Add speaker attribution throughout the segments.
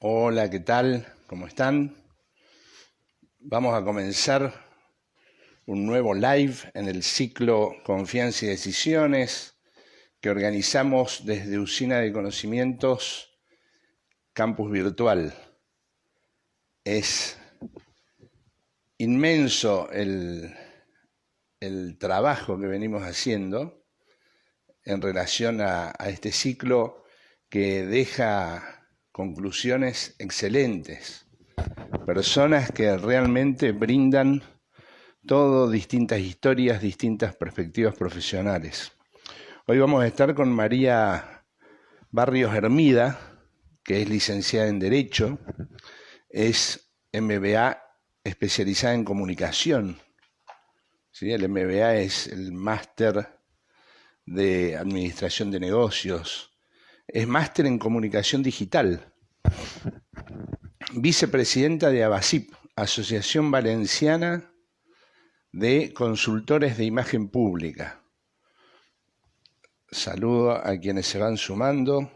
Speaker 1: Hola, ¿qué tal? ¿Cómo están? Vamos a comenzar un nuevo live en el ciclo Confianza y Decisiones que organizamos desde Usina de Conocimientos Campus Virtual. Es inmenso el trabajo que venimos haciendo en relación a este ciclo que deja conclusiones excelentes. Personas que realmente brindan todo distintas historias, distintas perspectivas profesionales. Hoy vamos a estar con María Barrios Hermida, que es licenciada en Derecho, es MBA especializada en comunicación. ¿Sí? El MBA es el máster de administración de negocios, es máster en comunicación digital, vicepresidenta de ABACIP, Asociación Valenciana de Consultores de Imagen Pública. Saludo a quienes se van sumando,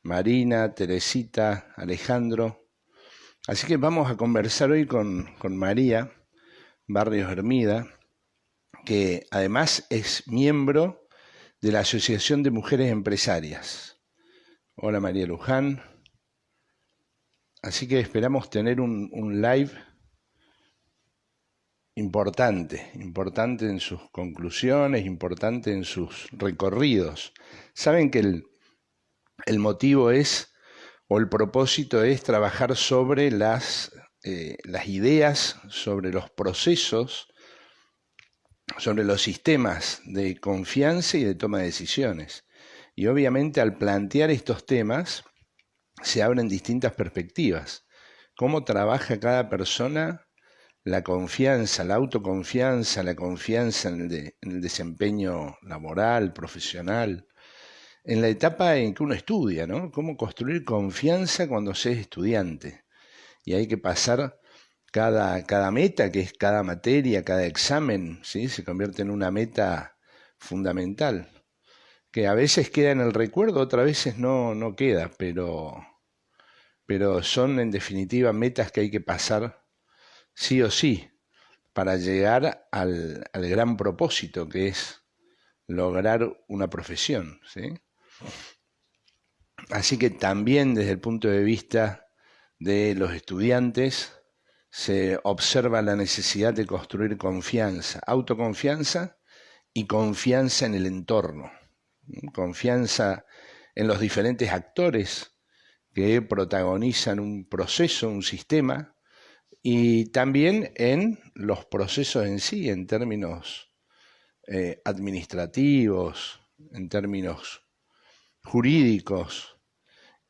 Speaker 1: Marina, Teresita, Alejandro. Así que vamos a conversar hoy con María Barrios Hermida, que además es miembro de la Asociación de Mujeres Empresarias. Hola María Luján. Así que esperamos tener un live importante en sus conclusiones, importante en sus recorridos. Saben que el motivo es, o el propósito es trabajar sobre las ideas, sobre los procesos, sobre los sistemas de confianza y de toma de decisiones. Y obviamente al plantear estos temas se abren distintas perspectivas. ¿Cómo trabaja cada persona la confianza, la autoconfianza, la confianza en el desempeño laboral, profesional, en la etapa en que uno estudia, ¿no? Cómo construir confianza cuando se es estudiante. Y hay que pasar cada meta, que es cada materia, cada examen, ¿sí? Se convierte en una meta fundamental, que a veces queda en el recuerdo, otras veces no queda, pero son en definitiva metas que hay que pasar sí o sí para llegar al gran propósito, que es lograr una profesión, ¿sí? Así que también desde el punto de vista de los estudiantes se observa la necesidad de construir confianza, autoconfianza y confianza en el entorno, confianza en los diferentes actores que protagonizan un proceso, un sistema, y también en los procesos en sí, en términos administrativos, en términos jurídicos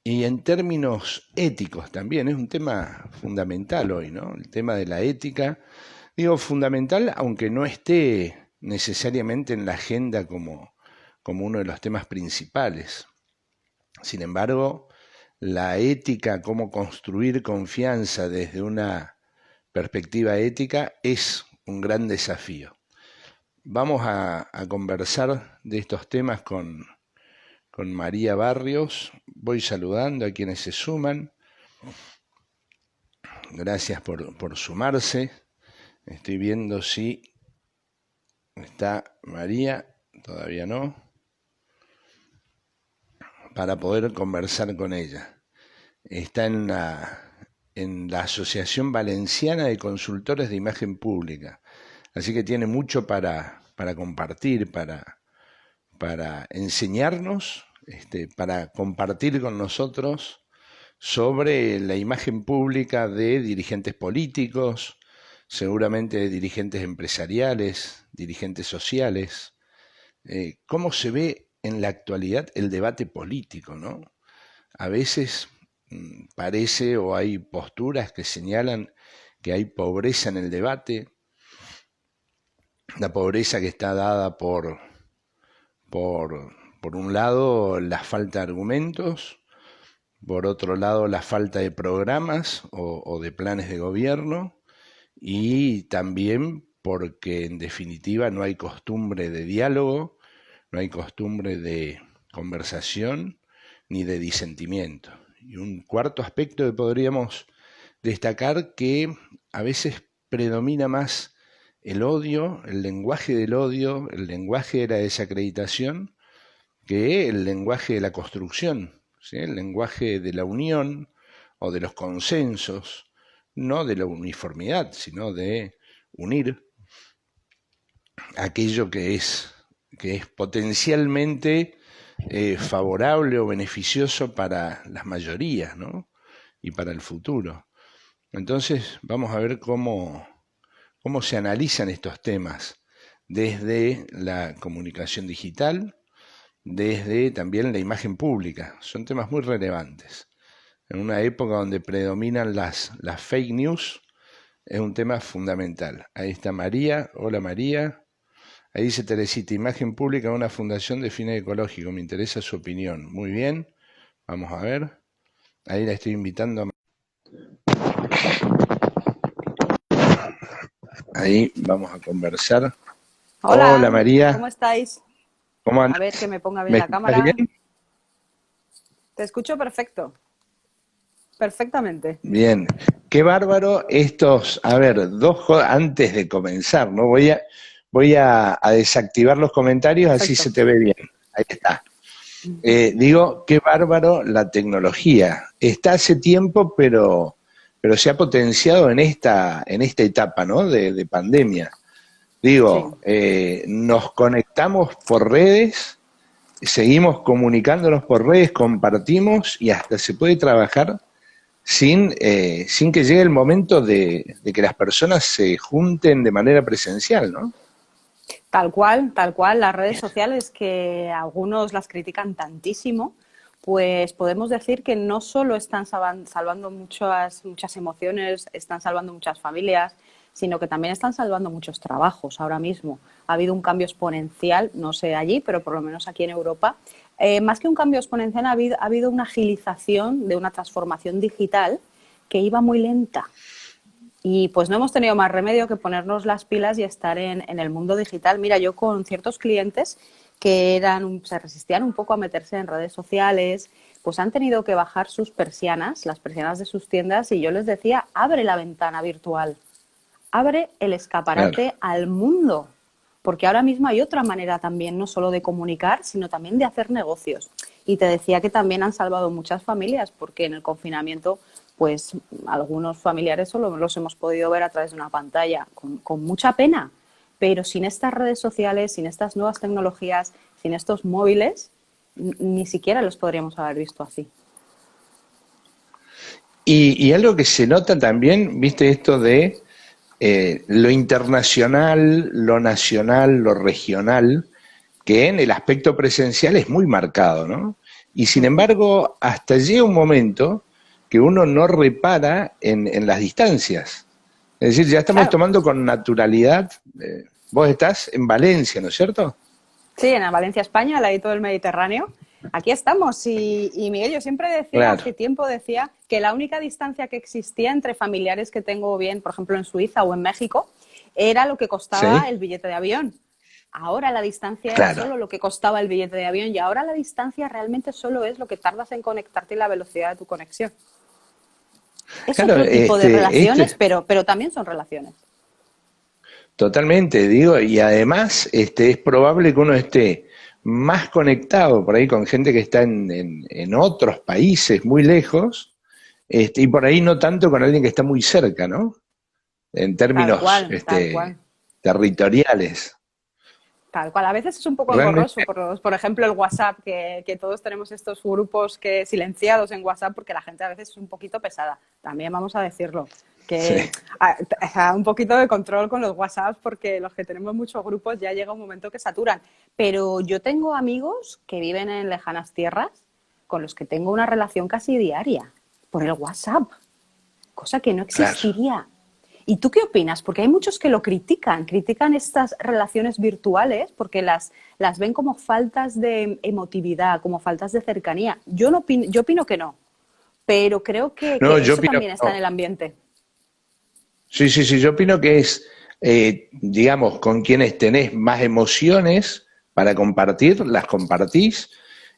Speaker 1: y en términos éticos también. Es un tema fundamental hoy, ¿no? El tema de la ética. Digo fundamental, aunque no esté necesariamente en la agenda como uno de los temas principales. Sin embargo, la ética, cómo construir confianza desde una perspectiva ética, es un gran desafío. Vamos a conversar de estos temas con María Barrios. Voy saludando a quienes se suman. Gracias por sumarse. Estoy viendo si está María, todavía no, para poder conversar con ella. Está en la Asociación Valenciana de Consultores de Imagen Pública. Así que tiene mucho para compartir, para enseñarnos, para compartir con nosotros sobre la imagen pública de dirigentes políticos, seguramente de dirigentes empresariales, dirigentes sociales, cómo se ve en la actualidad el debate político, ¿no? A veces parece o hay posturas que señalan que hay pobreza en el debate, la pobreza que está dada por un lado la falta de argumentos, por otro lado la falta de programas o de planes de gobierno, y también porque en definitiva no hay costumbre de diálogo, no hay costumbre de conversación ni de disentimiento. Y un cuarto aspecto que podríamos destacar, que a veces predomina más el odio, el lenguaje del odio, el lenguaje de la desacreditación, que el lenguaje de la construcción, ¿sí? El lenguaje de la unión o de los consensos, no de la uniformidad, sino de unir aquello que es potencialmente favorable o beneficioso para las mayorías, ¿no? Y para el futuro. Entonces vamos a ver cómo se analizan estos temas desde la comunicación digital, desde también la imagen pública. Son temas muy relevantes. En una época donde predominan las fake news, es un tema fundamental. Ahí está María. Hola María. Ahí dice Teresita, imagen pública de una fundación de fines ecológicos. Me interesa su opinión. Muy bien. Vamos a ver. Ahí la estoy invitando a... Ahí vamos a conversar. Hola
Speaker 2: Hola,
Speaker 1: María.
Speaker 2: ¿cómo estáis?
Speaker 1: ¿Cómo
Speaker 2: A ver que
Speaker 1: andas?
Speaker 2: me ponga bien
Speaker 1: ¿Me
Speaker 2: la
Speaker 1: escuchas
Speaker 2: cámara.
Speaker 1: bien?
Speaker 2: Te escucho perfecto, perfectamente.
Speaker 1: Bien. Qué bárbaro estos, a ver, antes de comenzar, ¿no? Voy a desactivar los comentarios, así
Speaker 2: Perfecto.
Speaker 1: se te ve bien. Ahí está. Digo, qué bárbaro la tecnología. Está hace tiempo, pero se ha potenciado en esta etapa, ¿no? De pandemia.
Speaker 2: Sí,
Speaker 1: Digo, nos conectamos por redes, seguimos comunicándonos por redes, compartimos y hasta se puede trabajar sin que llegue el momento de que las personas se junten de manera presencial, ¿no?
Speaker 2: tal cual. Las redes sociales, que algunos las critican tantísimo, pues podemos decir que no solo están salvando muchas emociones, están salvando muchas familias, sino que también están salvando muchos trabajos ahora mismo. Ha habido un cambio exponencial, no sé allí, pero por lo menos aquí en Europa. Más que un cambio exponencial, ha habido una agilización de una transformación digital que iba muy lenta. Y pues no hemos tenido más remedio que ponernos las pilas y estar en el mundo digital. Mira, yo con ciertos clientes que se resistían un poco a meterse en redes sociales, pues han tenido que bajar sus persianas, las persianas de sus tiendas, y yo les decía, abre la ventana virtual, abre el
Speaker 1: Claro.
Speaker 2: escaparate al mundo, porque ahora mismo hay otra manera también, no solo de comunicar, sino también de hacer negocios. Y te decía que también han salvado muchas familias, porque en el confinamiento, pues algunos familiares solo los hemos podido ver a través de una pantalla, con mucha pena. Pero sin estas redes sociales, sin estas nuevas tecnologías, sin estos móviles, ni siquiera los podríamos haber visto así.
Speaker 1: Y algo que se nota también, viste, esto de lo internacional, lo nacional, lo regional, que en el aspecto presencial es muy marcado, ¿no? Y sin embargo, hasta llega un momento que uno no repara en las distancias. Es decir, ya estamos
Speaker 2: Claro.
Speaker 1: tomando con naturalidad. Vos estás en Valencia, ¿no es cierto?
Speaker 2: Sí, en Valencia, España, al ladito del Mediterráneo. Aquí estamos. Y Miguel, yo siempre decía,
Speaker 1: Claro,
Speaker 2: hace tiempo decía, que la única distancia que existía entre familiares que tengo bien, por ejemplo, en Suiza o en México, era lo que costaba
Speaker 1: sí,
Speaker 2: el billete de avión. Ahora la distancia era
Speaker 1: claro.
Speaker 2: solo lo que costaba el billete de avión y ahora la distancia realmente solo es lo que tardas en conectarte y la velocidad de tu conexión. Es
Speaker 1: Claro,
Speaker 2: otro tipo de relaciones, pero también son relaciones.
Speaker 1: totalmente, digo, y además es probable que uno esté más conectado por ahí con gente que está en otros países muy lejos, y por ahí no tanto con alguien que está muy cerca, ¿no? En
Speaker 2: Tal
Speaker 1: términos
Speaker 2: cual, tal cual.
Speaker 1: territoriales.
Speaker 2: Tal cual. A veces es un poco engorroso,
Speaker 1: Realmente,
Speaker 2: por ejemplo, el WhatsApp, que todos tenemos estos grupos que silenciados en WhatsApp porque la gente a veces es un poquito pesada. También vamos a decirlo.
Speaker 1: sí.
Speaker 2: Que un poquito de control con los WhatsApps porque los que tenemos muchos grupos ya llega un momento que saturan. Pero yo tengo amigos que viven en lejanas tierras con los que tengo una relación casi diaria por el WhatsApp, cosa que no
Speaker 1: Claro.
Speaker 2: existiría. ¿Y tú qué opinas? Porque hay muchos que lo critican estas relaciones virtuales porque las ven como faltas de emotividad, como faltas de cercanía. Yo opino que no, pero creo
Speaker 1: No,
Speaker 2: que
Speaker 1: yo
Speaker 2: eso
Speaker 1: opino
Speaker 2: también
Speaker 1: que
Speaker 2: está en
Speaker 1: no.
Speaker 2: el ambiente.
Speaker 1: Sí, sí, sí, yo opino que es, digamos, con quienes tenés más emociones para compartir, las compartís,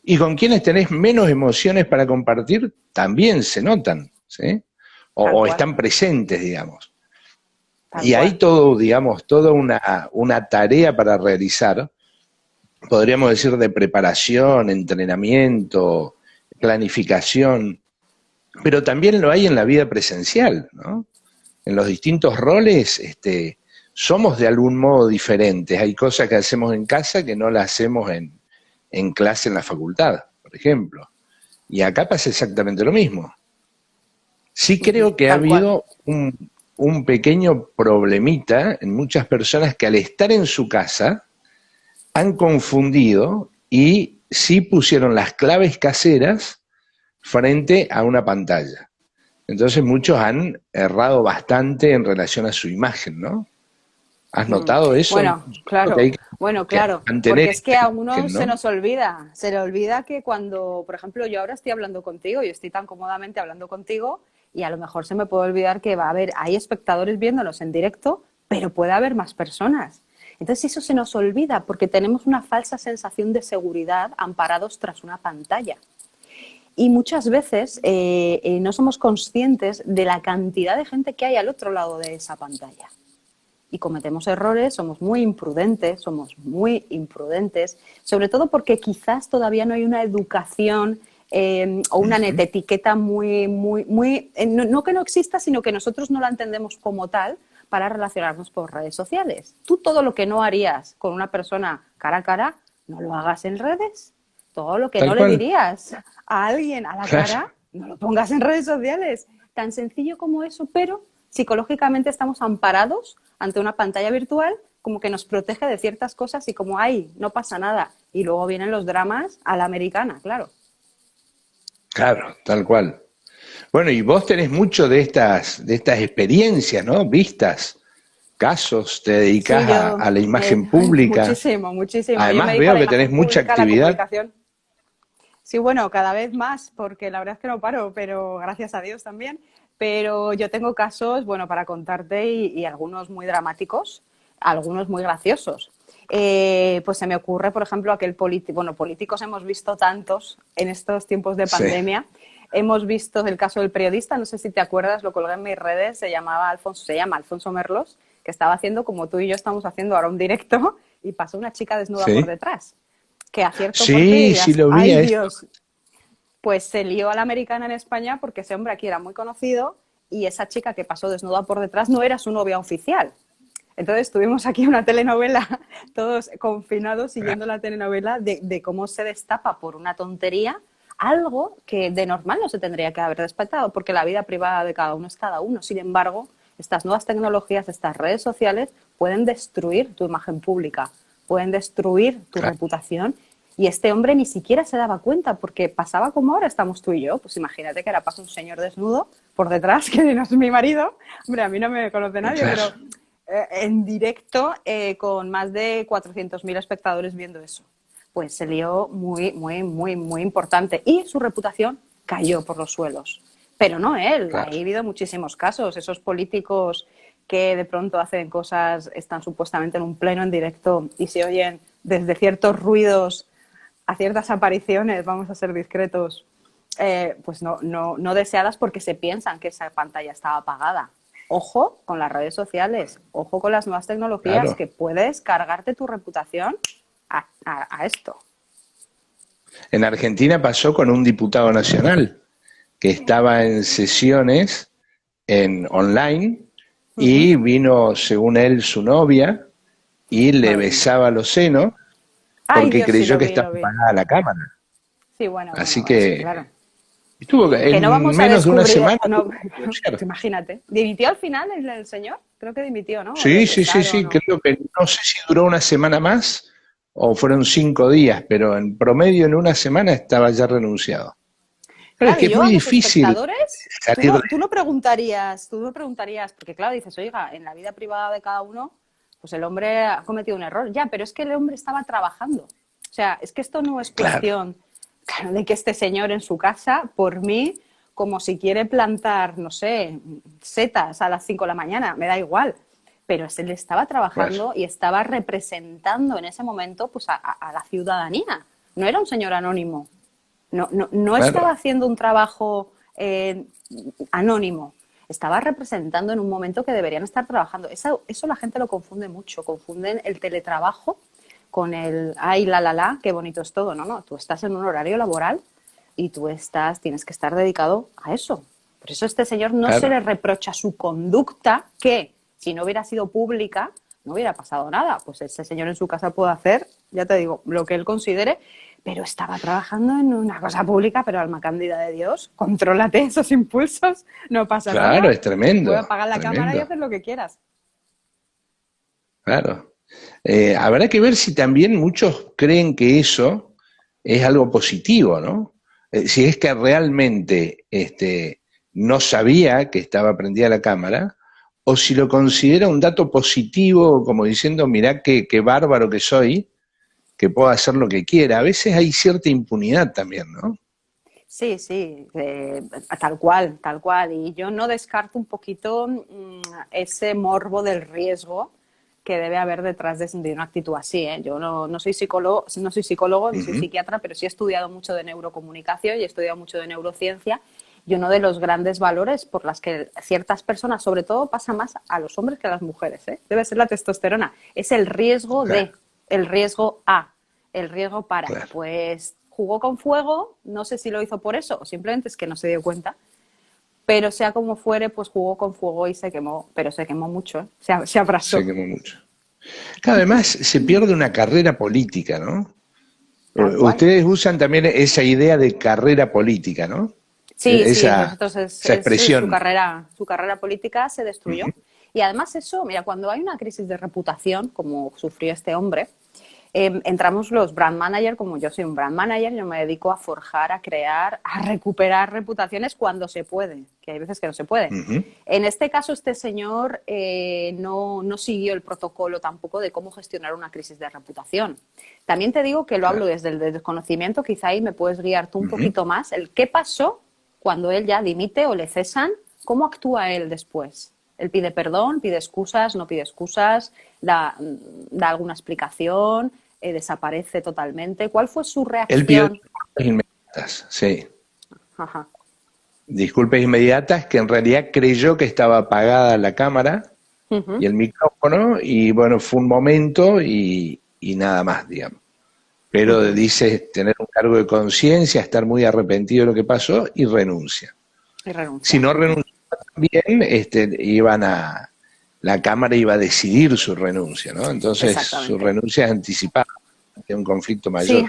Speaker 1: Y con quienes tenés menos emociones para compartir, también se notan, ¿sí?
Speaker 2: Tal
Speaker 1: O
Speaker 2: cual,
Speaker 1: están presentes, digamos.
Speaker 2: tal
Speaker 1: Y hay
Speaker 2: cual.
Speaker 1: todo, digamos, toda una tarea para realizar, podríamos decir, de preparación, entrenamiento, planificación, pero también lo hay en la vida presencial, ¿no? En los distintos roles, somos de algún modo diferentes. Hay cosas que hacemos en casa que no las hacemos en clase en la facultad, por ejemplo. Y acá pasa exactamente lo mismo. Sí
Speaker 2: Ujú,
Speaker 1: creo que ha
Speaker 2: tal cual.
Speaker 1: habido un pequeño problemita en muchas personas que al estar en su casa han confundido y sí pusieron las claves caseras frente a una pantalla. Entonces muchos han errado bastante en relación a su imagen, ¿no? ¿Has
Speaker 2: Mm.
Speaker 1: notado eso?
Speaker 2: Bueno,
Speaker 1: Yo creo que
Speaker 2: claro,
Speaker 1: hay
Speaker 2: bueno,
Speaker 1: que
Speaker 2: claro,
Speaker 1: mantener
Speaker 2: porque es que
Speaker 1: esta
Speaker 2: a
Speaker 1: imagen,
Speaker 2: uno se
Speaker 1: ¿no?
Speaker 2: nos olvida, se le olvida que cuando, por ejemplo, yo ahora estoy hablando contigo, yo estoy tan cómodamente hablando contigo y a lo mejor se me puede olvidar que va a haber, hay espectadores viéndonos en directo, pero puede haber más personas. Entonces eso se nos olvida porque tenemos una falsa sensación de seguridad amparados tras una pantalla. Y muchas veces no somos conscientes de la cantidad de gente que hay al otro lado de esa pantalla y cometemos errores, somos muy imprudentes, sobre todo porque quizás todavía no hay una educación o una
Speaker 1: Ujú.
Speaker 2: netetiqueta no, no que no exista, sino que nosotros no la entendemos como tal para relacionarnos por redes sociales. Tú todo lo que no harías con una persona cara a cara, no lo hagas en redes. Todo lo que no
Speaker 1: Tal
Speaker 2: le
Speaker 1: cual.
Speaker 2: dirías a alguien a la
Speaker 1: Claro.
Speaker 2: cara, no lo pongas en redes sociales. Tan sencillo como eso, pero psicológicamente estamos amparados ante una pantalla virtual como que nos protege de ciertas cosas y como, ay, no pasa nada. Y luego vienen los dramas a la americana, claro.
Speaker 1: Claro, tal cual. Bueno, y vos tenés mucho de estas experiencias, ¿no? Vistas, casos, te
Speaker 2: Sí,
Speaker 1: dedicás
Speaker 2: yo
Speaker 1: a la imagen pública.
Speaker 2: muchísimo, muchísimo. Yo me
Speaker 1: Además
Speaker 2: dedico a
Speaker 1: veo
Speaker 2: la
Speaker 1: que tenés
Speaker 2: imagen
Speaker 1: mucha
Speaker 2: pública, a la
Speaker 1: actividad.
Speaker 2: comunicación. Sí, bueno, cada vez más, porque la verdad es que no paro, pero gracias a Dios también. Pero yo tengo casos, bueno, para contarte y algunos muy dramáticos, algunos muy graciosos. Pues se me ocurre, por ejemplo, aquel político, bueno, políticos hemos visto tantos en estos tiempos de
Speaker 1: Sí,
Speaker 2: pandemia. Hemos visto el caso del periodista, no sé si te acuerdas, lo colgué en mis redes, se llama Alfonso Merlos, que estaba haciendo como tú y yo estamos haciendo ahora un directo y pasó una chica desnuda por
Speaker 1: sí.
Speaker 2: detrás que acierto por ti
Speaker 1: Sí, sí
Speaker 2: dirías,
Speaker 1: lo vi
Speaker 2: ay
Speaker 1: a eso.
Speaker 2: Dios, pues se lió a la americana en España porque ese hombre aquí era muy conocido y esa chica que pasó desnuda por detrás no era su novia oficial. Entonces tuvimos aquí una telenovela, todos confinados siguiendo la telenovela de cómo se destapa por una tontería algo que de normal no se tendría que haber respetado, porque la vida privada de cada uno es cada uno. Sin embargo, estas nuevas tecnologías, estas redes sociales, pueden destruir tu imagen pública, pueden destruir tu
Speaker 1: Claro,
Speaker 2: reputación. Y este hombre ni siquiera se daba cuenta, porque pasaba como ahora estamos tú y yo. Pues imagínate que ahora pasa un señor desnudo por detrás, que no es mi marido. Hombre, a mí no me conoce nadie, pero
Speaker 1: claro.
Speaker 2: en directo con más de 400.000 espectadores viendo eso. Pues se lió muy importante y su reputación cayó por los suelos. Pero no él, ha
Speaker 1: Claro.
Speaker 2: habido muchísimos casos. Esos políticos que de pronto hacen cosas, están supuestamente en un pleno en directo y se oyen desde ciertos ruidos a ciertas apariciones, vamos a ser discretos, pues no deseadas porque se piensan que esa pantalla estaba apagada. Ojo con las redes sociales, ojo con las nuevas tecnologías,
Speaker 1: Claro.
Speaker 2: que puedes cargarte tu reputación a esto.
Speaker 1: En Argentina pasó con un diputado nacional que estaba en sesiones en online
Speaker 2: Uh -huh.
Speaker 1: y vino, según él, su novia y le
Speaker 2: Madre mía.
Speaker 1: besaba los senos
Speaker 2: Ay,
Speaker 1: porque
Speaker 2: Dios, sí,
Speaker 1: creyó
Speaker 2: lo
Speaker 1: que
Speaker 2: vi,
Speaker 1: estaba
Speaker 2: lo vi.
Speaker 1: apagada la cámara.
Speaker 2: Sí, bueno,
Speaker 1: Así
Speaker 2: sí,
Speaker 1: que
Speaker 2: claro.
Speaker 1: estuvo
Speaker 2: Que no
Speaker 1: en
Speaker 2: vamos a
Speaker 1: menos de una
Speaker 2: descubrir,
Speaker 1: semana
Speaker 2: no,
Speaker 1: tuvo que denunciar.
Speaker 2: imagínate. ¿Dimitió al final el señor? Creo que dimitió, ¿no? O le
Speaker 1: Sí, sí, sí,
Speaker 2: cesaron,
Speaker 1: sí,
Speaker 2: ¿no?
Speaker 1: creo que no sé si duró una semana más o fueron 5 días, pero en promedio en una semana estaba ya renunciado. Pero es
Speaker 2: Claro,
Speaker 1: que
Speaker 2: y
Speaker 1: es
Speaker 2: yo
Speaker 1: muy
Speaker 2: a los
Speaker 1: difícil
Speaker 2: espectadores,
Speaker 1: salir de...
Speaker 2: tú no preguntarías, porque claro, dices, oiga, en la vida privada de cada uno, pues el hombre ha cometido un error. Ya, pero es que el hombre estaba trabajando. O sea, es que esto no es
Speaker 1: Claro,
Speaker 2: cuestión, claro, de que este señor en su casa, por mí, como si quiere plantar, no sé, setas a las 5 de la mañana, me da igual. Pero él estaba
Speaker 1: claro,
Speaker 2: trabajando y estaba representando en ese momento pues, a la ciudadanía. no era un señor anónimo. No estaba
Speaker 1: Claro,
Speaker 2: haciendo un trabajo anónimo. Estaba representando en un momento que deberían estar trabajando. Eso la gente lo confunde mucho. Confunden el teletrabajo con el, ay, qué bonito es todo. No, tú estás en un horario laboral y tienes que estar dedicado a eso. Por eso este señor no se
Speaker 1: claro.
Speaker 2: le reprocha su conducta, que si no hubiera sido pública, no hubiera pasado nada. Pues ese señor en su casa puede hacer, ya te digo, lo que él considere, pero estaba trabajando en una cosa pública, pero alma cándida de Dios, contrólate esos impulsos, no pasa
Speaker 1: Claro,
Speaker 2: nada.
Speaker 1: es
Speaker 2: Puedes
Speaker 1: tremendo,
Speaker 2: apagar la cámara y
Speaker 1: tremendo.
Speaker 2: hacer lo que quieras.
Speaker 1: Claro. Habrá que ver si también muchos creen que eso es algo positivo, ¿no? Si es que realmente no sabía que estaba prendida la cámara, o si lo considera un dato positivo, como diciendo, mirá qué bárbaro que soy, que puedo hacer lo que quiera. A veces hay cierta impunidad también, ¿no?
Speaker 2: Sí, sí, tal cual, tal cual. Y yo no descarto un poquito ese morbo del riesgo que debe haber detrás de una actitud así, ¿eh? Yo no soy psicólogo, ni soy
Speaker 1: Ujú.
Speaker 2: psiquiatra, pero sí he estudiado mucho de neurocomunicación y he estudiado mucho de neurociencia. Y uno de los grandes valores por las que ciertas personas, sobre todo pasa más a los hombres que a las mujeres, ¿eh? Debe ser la testosterona, es el riesgo
Speaker 1: Claro,
Speaker 2: el riesgo a, el riesgo para.
Speaker 1: claro.
Speaker 2: Pues jugó con fuego, no sé si lo hizo por eso o simplemente es que no se dio cuenta, pero sea como fuere, pues jugó con fuego y se quemó, pero se quemó mucho, ¿eh? Se
Speaker 1: Se
Speaker 2: abrasó.
Speaker 1: quemó mucho. Claro, además se pierde una carrera política, ¿no?
Speaker 2: Tal cual.
Speaker 1: Ustedes usan también esa idea de carrera política, ¿no?
Speaker 2: Sí, sí,
Speaker 1: Esa,
Speaker 2: nosotros
Speaker 1: esa expresión.
Speaker 2: su carrera política se destruyó. Y además eso, mira, cuando hay una crisis de reputación, como sufrió este hombre, entramos los brand managers, como yo soy un brand manager, yo me dedico a forjar, a crear, a recuperar reputaciones cuando se puede, que hay veces que no se puede.
Speaker 1: Ujú.
Speaker 2: En este caso, este señor no siguió el protocolo tampoco de cómo gestionar una crisis de reputación. También te digo que lo hablo
Speaker 1: Claro.
Speaker 2: desde el desconocimiento, quizá ahí me puedes guiar tú un
Speaker 1: Ujú.
Speaker 2: poquito más, el qué pasó cuando él ya dimite o le cesan, cómo actúa él después. Él pide perdón, pide excusas, no pide excusas, da alguna explicación, desaparece totalmente. ¿Cuál fue su
Speaker 1: Él pidió
Speaker 2: reacción?
Speaker 1: disculpas inmediatas, sí.
Speaker 2: Ajá.
Speaker 1: Disculpas inmediatas que en realidad creyó que estaba apagada la cámara y
Speaker 2: Ujú.
Speaker 1: el micrófono y bueno, fue un momento y nada más, digamos. Pero
Speaker 2: Ujú.
Speaker 1: dice tener un cargo de conciencia, estar muy arrepentido de lo que pasó y renuncia.
Speaker 2: Y
Speaker 1: Si
Speaker 2: renuncia.
Speaker 1: no
Speaker 2: Ujú.
Speaker 1: renunciaba también, la Cámara iba a decidir su renuncia, ¿no? Entonces su
Speaker 2: Exactamente.
Speaker 1: renuncia es anticipada ante un conflicto
Speaker 2: Sí,
Speaker 1: mayor.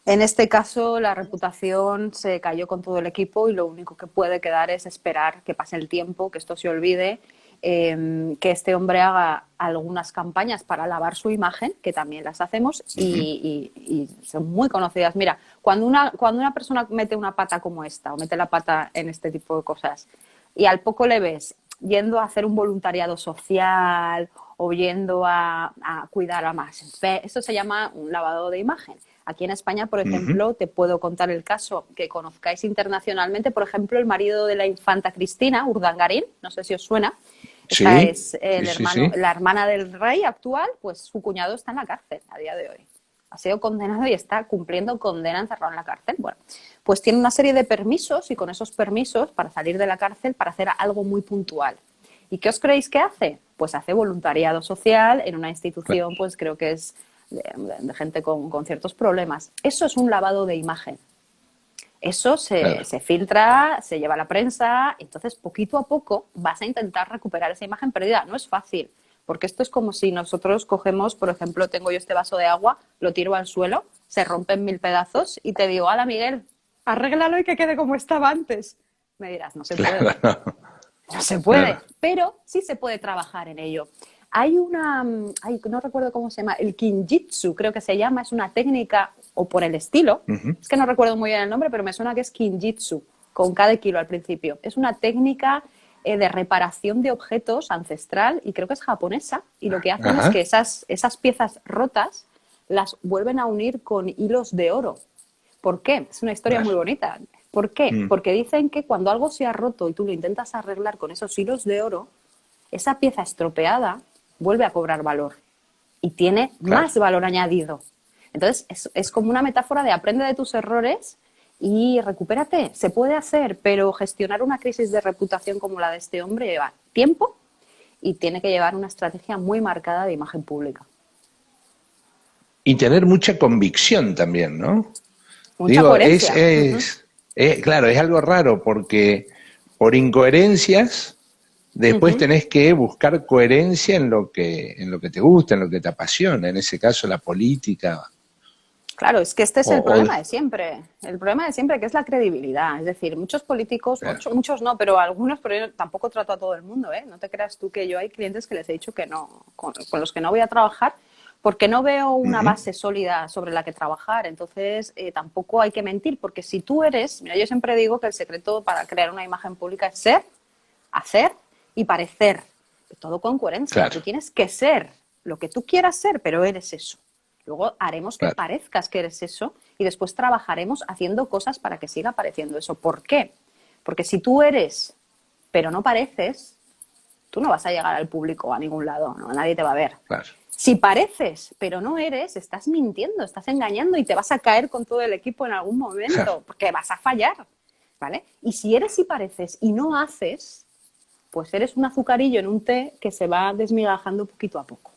Speaker 2: en este caso la reputación se cayó con todo el equipo y lo único que puede quedar es esperar que pase el tiempo, que esto se olvide, que este hombre haga algunas campañas para lavar su imagen, que también las hacemos
Speaker 1: Ujú.
Speaker 2: y son muy conocidas. Mira, cuando una persona mete una pata como esta o mete la pata en este tipo de cosas y al poco le ves yendo a hacer un voluntariado social o yendo a cuidar a más. Eso se llama un lavado de imagen. Aquí en España, por
Speaker 1: Ujú.
Speaker 2: ejemplo, te puedo contar el caso que conozcáis internacionalmente, por ejemplo, el marido de la infanta Cristina, Urdangarín, no sé si os suena. Esta
Speaker 1: Sí,
Speaker 2: es
Speaker 1: sí, sí, sí.
Speaker 2: la hermana del rey actual, pues su cuñado está en la cárcel a día de hoy. Ha sido condenado y está cumpliendo condena encerrado en la cárcel. Bueno, pues tiene una serie de permisos y con esos permisos para salir de la cárcel para hacer algo muy puntual. ¿Y qué os creéis que hace? Pues hace voluntariado social en una
Speaker 1: Claro,
Speaker 2: institución, pues creo que es de gente con ciertos problemas. Eso es un lavado de imagen. Eso
Speaker 1: claro.
Speaker 2: se filtra, se lleva a la prensa, entonces poquito a poco vas a intentar recuperar esa imagen perdida. No es fácil, porque esto es como si nosotros cogemos, por ejemplo, tengo yo este vaso de agua, lo tiro al suelo, se rompe en mil pedazos y te digo, hala Miguel, arréglalo y que quede como estaba antes. Me dirás, no se puede.
Speaker 1: Claro,
Speaker 2: No se puede,
Speaker 1: claro.
Speaker 2: pero sí se puede trabajar en ello. Hay no recuerdo cómo se llama, el Kinjitsu, creo que se llama, es una técnica, o por el estilo,
Speaker 1: Ujú.
Speaker 2: es que no recuerdo muy bien el nombre, pero me suena que es Kinjitsu, con cada kilo al principio. Es una técnica de reparación de objetos ancestral y creo que es japonesa, y lo que hacen es que
Speaker 1: Ajá.
Speaker 2: esas piezas rotas las vuelven a unir con hilos de oro. ¿Por qué? Es una historia muy
Speaker 1: Claro.
Speaker 2: bonita. ¿Por qué?
Speaker 1: Mm.
Speaker 2: Porque dicen que cuando algo se ha roto y tú lo intentas arreglar con esos hilos de oro, esa pieza estropeada vuelve a cobrar valor y tiene
Speaker 1: Claro.
Speaker 2: más valor añadido. Entonces, es como una metáfora de aprende de tus errores y recupérate. Se puede hacer, pero gestionar una crisis de reputación como la de este hombre lleva tiempo y tiene que llevar una estrategia muy marcada de imagen pública.
Speaker 1: Y tener mucha convicción también, ¿no?
Speaker 2: Mucha
Speaker 1: Digo,
Speaker 2: coherencia.
Speaker 1: claro, es algo raro porque por incoherencias después tenés que buscar coherencia en lo que te gusta, en lo que te apasiona, en ese caso la política.
Speaker 2: Claro, es que este es el
Speaker 1: O,
Speaker 2: problema de siempre. El problema de siempre que es la credibilidad. Es decir, muchos políticos,
Speaker 1: claro.
Speaker 2: muchos no, pero algunos, pero yo tampoco trato a todo el mundo, ¿eh? No te creas tú que yo hay clientes que les he dicho que no, con los que no voy a trabajar porque no veo una base sólida sobre la que trabajar. Entonces, tampoco hay que mentir, porque si tú eres, mira, yo siempre digo que el secreto para crear una imagen pública es ser, hacer y parecer. Todo con coherencia.
Speaker 1: Claro.
Speaker 2: Tú tienes que ser lo que tú quieras ser, pero eres eso. Luego haremos que parezcas que eres eso y después trabajaremos haciendo cosas para que siga pareciendo eso. ¿Por qué? Porque si tú eres, pero no pareces, tú no vas a llegar al público a ningún lado, ¿no? Nadie te va a ver.
Speaker 1: Claro.
Speaker 2: Si pareces, pero no eres, estás mintiendo, estás engañando y te vas a caer con todo el equipo en algún momento, porque vas a fallar, ¿vale? Y si eres y pareces y no haces, pues eres un azucarillo en un té que se va desmigajando poquito a poco.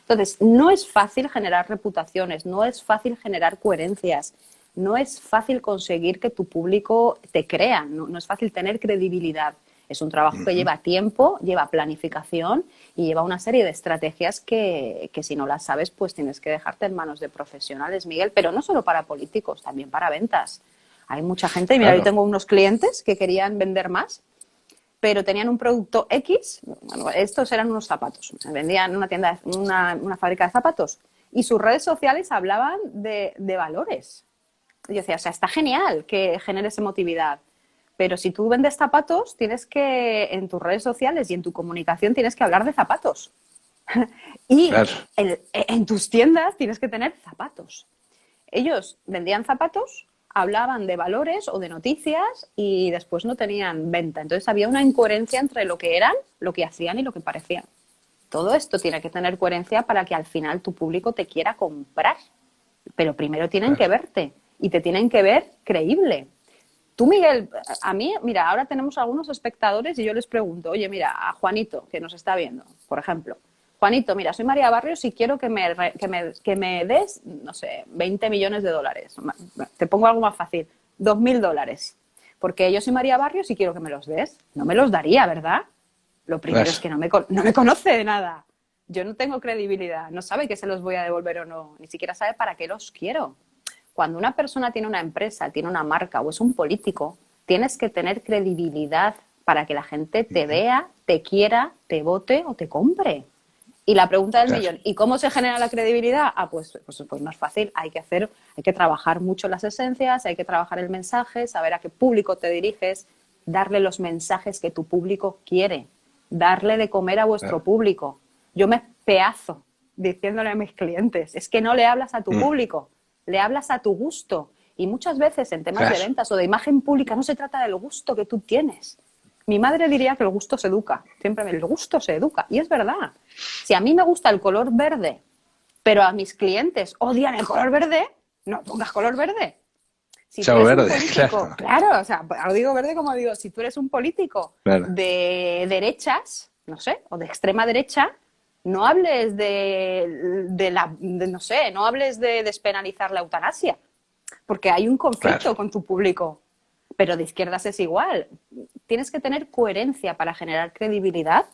Speaker 2: Entonces, no es fácil generar reputaciones, no es fácil generar coherencias, no es fácil conseguir que tu público te crea, no es fácil tener credibilidad. Es un trabajo que lleva tiempo, lleva planificación y lleva una serie de estrategias que si no las sabes, pues tienes que dejarte en manos de profesionales, Miguel, pero no solo para políticos, también para ventas. Hay mucha gente, mira, yo tengo unos clientes que querían vender más, pero tenían un producto X, bueno, estos eran unos zapatos, vendían en una tienda, una fábrica de zapatos, y sus redes sociales hablaban de valores. Y yo decía, o sea, está genial que generes emotividad, pero si tú vendes zapatos, tienes que, en tus redes sociales y en tu comunicación, tienes que hablar de zapatos. Y
Speaker 1: claro.
Speaker 2: en tus tiendas tienes que tener zapatos. Ellos vendían zapatos, hablaban de valores o de noticias y después no tenían venta. Entonces había una incoherencia entre lo que eran, lo que hacían y lo que parecían. Todo esto tiene que tener coherencia para que al final tu público te quiera comprar. Pero primero tienen que verte y te tienen que ver creíble. Tú, Miguel, a mí, mira, ahora tenemos algunos espectadores y yo les pregunto, oye, mira, a Juanito, que nos está viendo, por ejemplo, Juanito, mira, soy María Barrios y quiero que me des, no sé, 20 millones de dólares. Te pongo algo más fácil, $2.000. Porque yo soy María Barrios y quiero que me los des. No me los daría, ¿verdad? Lo primero es que no me conoce de nada. Yo no tengo credibilidad, no sabe que se los voy a devolver o no, ni siquiera sabe para qué los quiero. Cuando una persona tiene una empresa, tiene una marca o es un político, tienes que tener credibilidad para que la gente te vea, te quiera, te vote o te compre. Y la pregunta del millón, ¿y cómo se genera la credibilidad? Pues no es fácil, hay que trabajar mucho las esencias, hay que trabajar el mensaje, saber a qué público te diriges, darle los mensajes que tu público quiere, darle de comer a vuestro público. Yo me peazo diciéndole a mis clientes, es que no le hablas a tu público, le hablas a tu gusto. Y muchas veces en temas de ventas o de imagen pública no se trata del gusto que tú tienes. Mi madre diría que el gusto se educa. Siempre el gusto se educa. Y es verdad. Si a mí me gusta el color verde, pero a mis clientes odian el color verde, no pongas color verde. Si tú eres
Speaker 1: verde,
Speaker 2: un político, claro, o sea, lo digo verde como digo, si tú eres un político de derechas, no sé, o de extrema derecha, no hables no hables de despenalizar la eutanasia, porque hay un conflicto con tu público. Pero de izquierdas es igual. Tienes que tener coherencia para generar credibilidad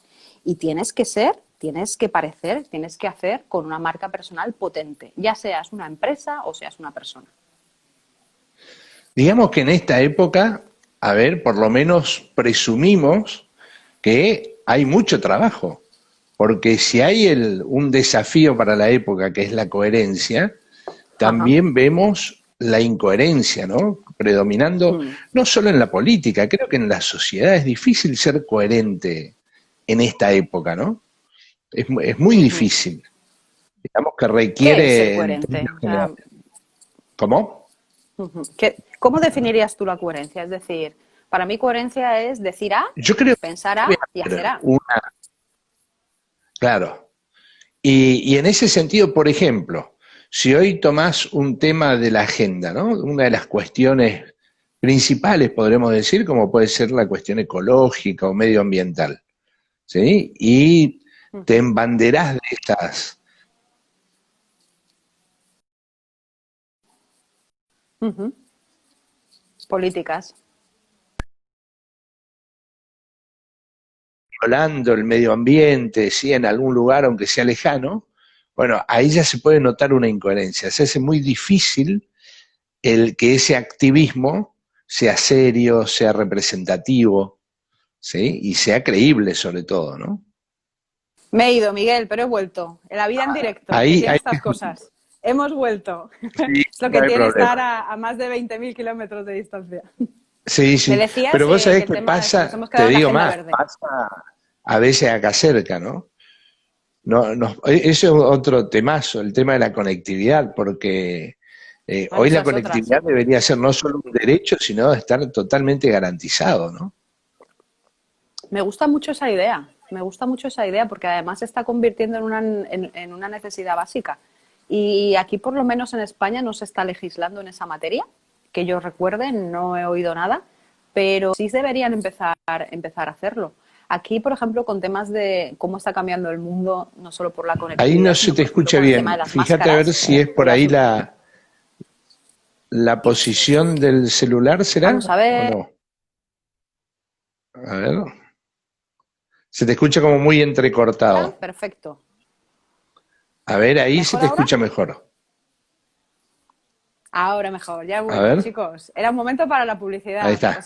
Speaker 2: y tienes que parecer, tienes que hacer con una marca personal potente, ya seas una empresa o seas una persona.
Speaker 1: Digamos que en esta época, a ver, por lo menos presumimos que hay mucho trabajo, porque si hay un desafío para la época que es la coherencia, también vemos la incoherencia, ¿no? Predominando no solo en la política, creo que en la sociedad es difícil ser coherente en esta época, ¿no? Es muy difícil. Digamos que requiere...
Speaker 2: ¿Qué es ser coherente?
Speaker 1: ¿Cómo?
Speaker 2: ¿Cómo definirías tú la coherencia? Es decir, para mí coherencia es decir A, pensar A y hacer A.
Speaker 1: Claro. Y en ese sentido, por ejemplo, si hoy tomás un tema de la agenda, ¿no? Una de las cuestiones principales, podremos decir, como puede ser la cuestión ecológica o medioambiental, ¿sí? Y te
Speaker 2: Ujú,
Speaker 1: embanderás de estas,
Speaker 2: ujú. Políticas.
Speaker 1: violando el medio ambiente, ¿sí? En algún lugar, aunque sea lejano, bueno, ahí ya se puede notar una incoherencia. Se hace muy difícil el que ese activismo sea serio, sea representativo, ¿sí? Y sea creíble sobre todo, ¿no?
Speaker 2: Me he ido, Miguel, pero he vuelto. En la vida en directo, que tiene
Speaker 1: Ahí
Speaker 2: estas cosas. Hemos vuelto.
Speaker 1: sí,
Speaker 2: Es lo
Speaker 1: no
Speaker 2: que
Speaker 1: hay
Speaker 2: tiene estar
Speaker 1: problema.
Speaker 2: a más de 20.000 kilómetros de distancia.
Speaker 1: Sí,
Speaker 2: Me
Speaker 1: sí,
Speaker 2: decías
Speaker 1: pero vos
Speaker 2: que
Speaker 1: sabés
Speaker 2: el
Speaker 1: qué
Speaker 2: tema, que nos
Speaker 1: pasa,
Speaker 2: hemos
Speaker 1: te
Speaker 2: quedado en la
Speaker 1: digo
Speaker 2: agenda
Speaker 1: más,
Speaker 2: verde.
Speaker 1: pasa a veces acá cerca, ¿no? No, no, eso es otro temazo, el tema de la conectividad, porque
Speaker 2: Bueno,
Speaker 1: hoy
Speaker 2: esa
Speaker 1: la
Speaker 2: es otra,
Speaker 1: conectividad
Speaker 2: sí.
Speaker 1: debería ser no solo un derecho, sino estar totalmente garantizado, ¿no?
Speaker 2: Me gusta mucho esa idea. Me gusta mucho esa idea porque además se está convirtiendo en una necesidad básica. Y aquí, por lo menos en España, no se está legislando en esa materia. Que yo recuerde, no he oído nada, pero sí deberían empezar a hacerlo. Aquí, por ejemplo, con temas de cómo está cambiando el mundo, no solo por la
Speaker 1: Ahí no
Speaker 2: conectividad,
Speaker 1: se
Speaker 2: sino,
Speaker 1: te
Speaker 2: por ejemplo,
Speaker 1: escucha
Speaker 2: con el tema de
Speaker 1: bien.
Speaker 2: las
Speaker 1: Fíjate a ver
Speaker 2: máscaras.
Speaker 1: si es por ahí la posición del celular,
Speaker 2: Vamos a
Speaker 1: ¿será? ¿O
Speaker 2: ver.
Speaker 1: no? A ver. Se te escucha como muy entrecortado.
Speaker 2: Perfecto.
Speaker 1: A ver, ahí se
Speaker 2: ¿Mejor
Speaker 1: te
Speaker 2: ahora?
Speaker 1: escucha mejor.
Speaker 2: Ahora mejor, ya he
Speaker 1: A
Speaker 2: vuelto,
Speaker 1: ver,
Speaker 2: chicos. Era un momento para la
Speaker 1: ahí
Speaker 2: publicidad.
Speaker 1: está.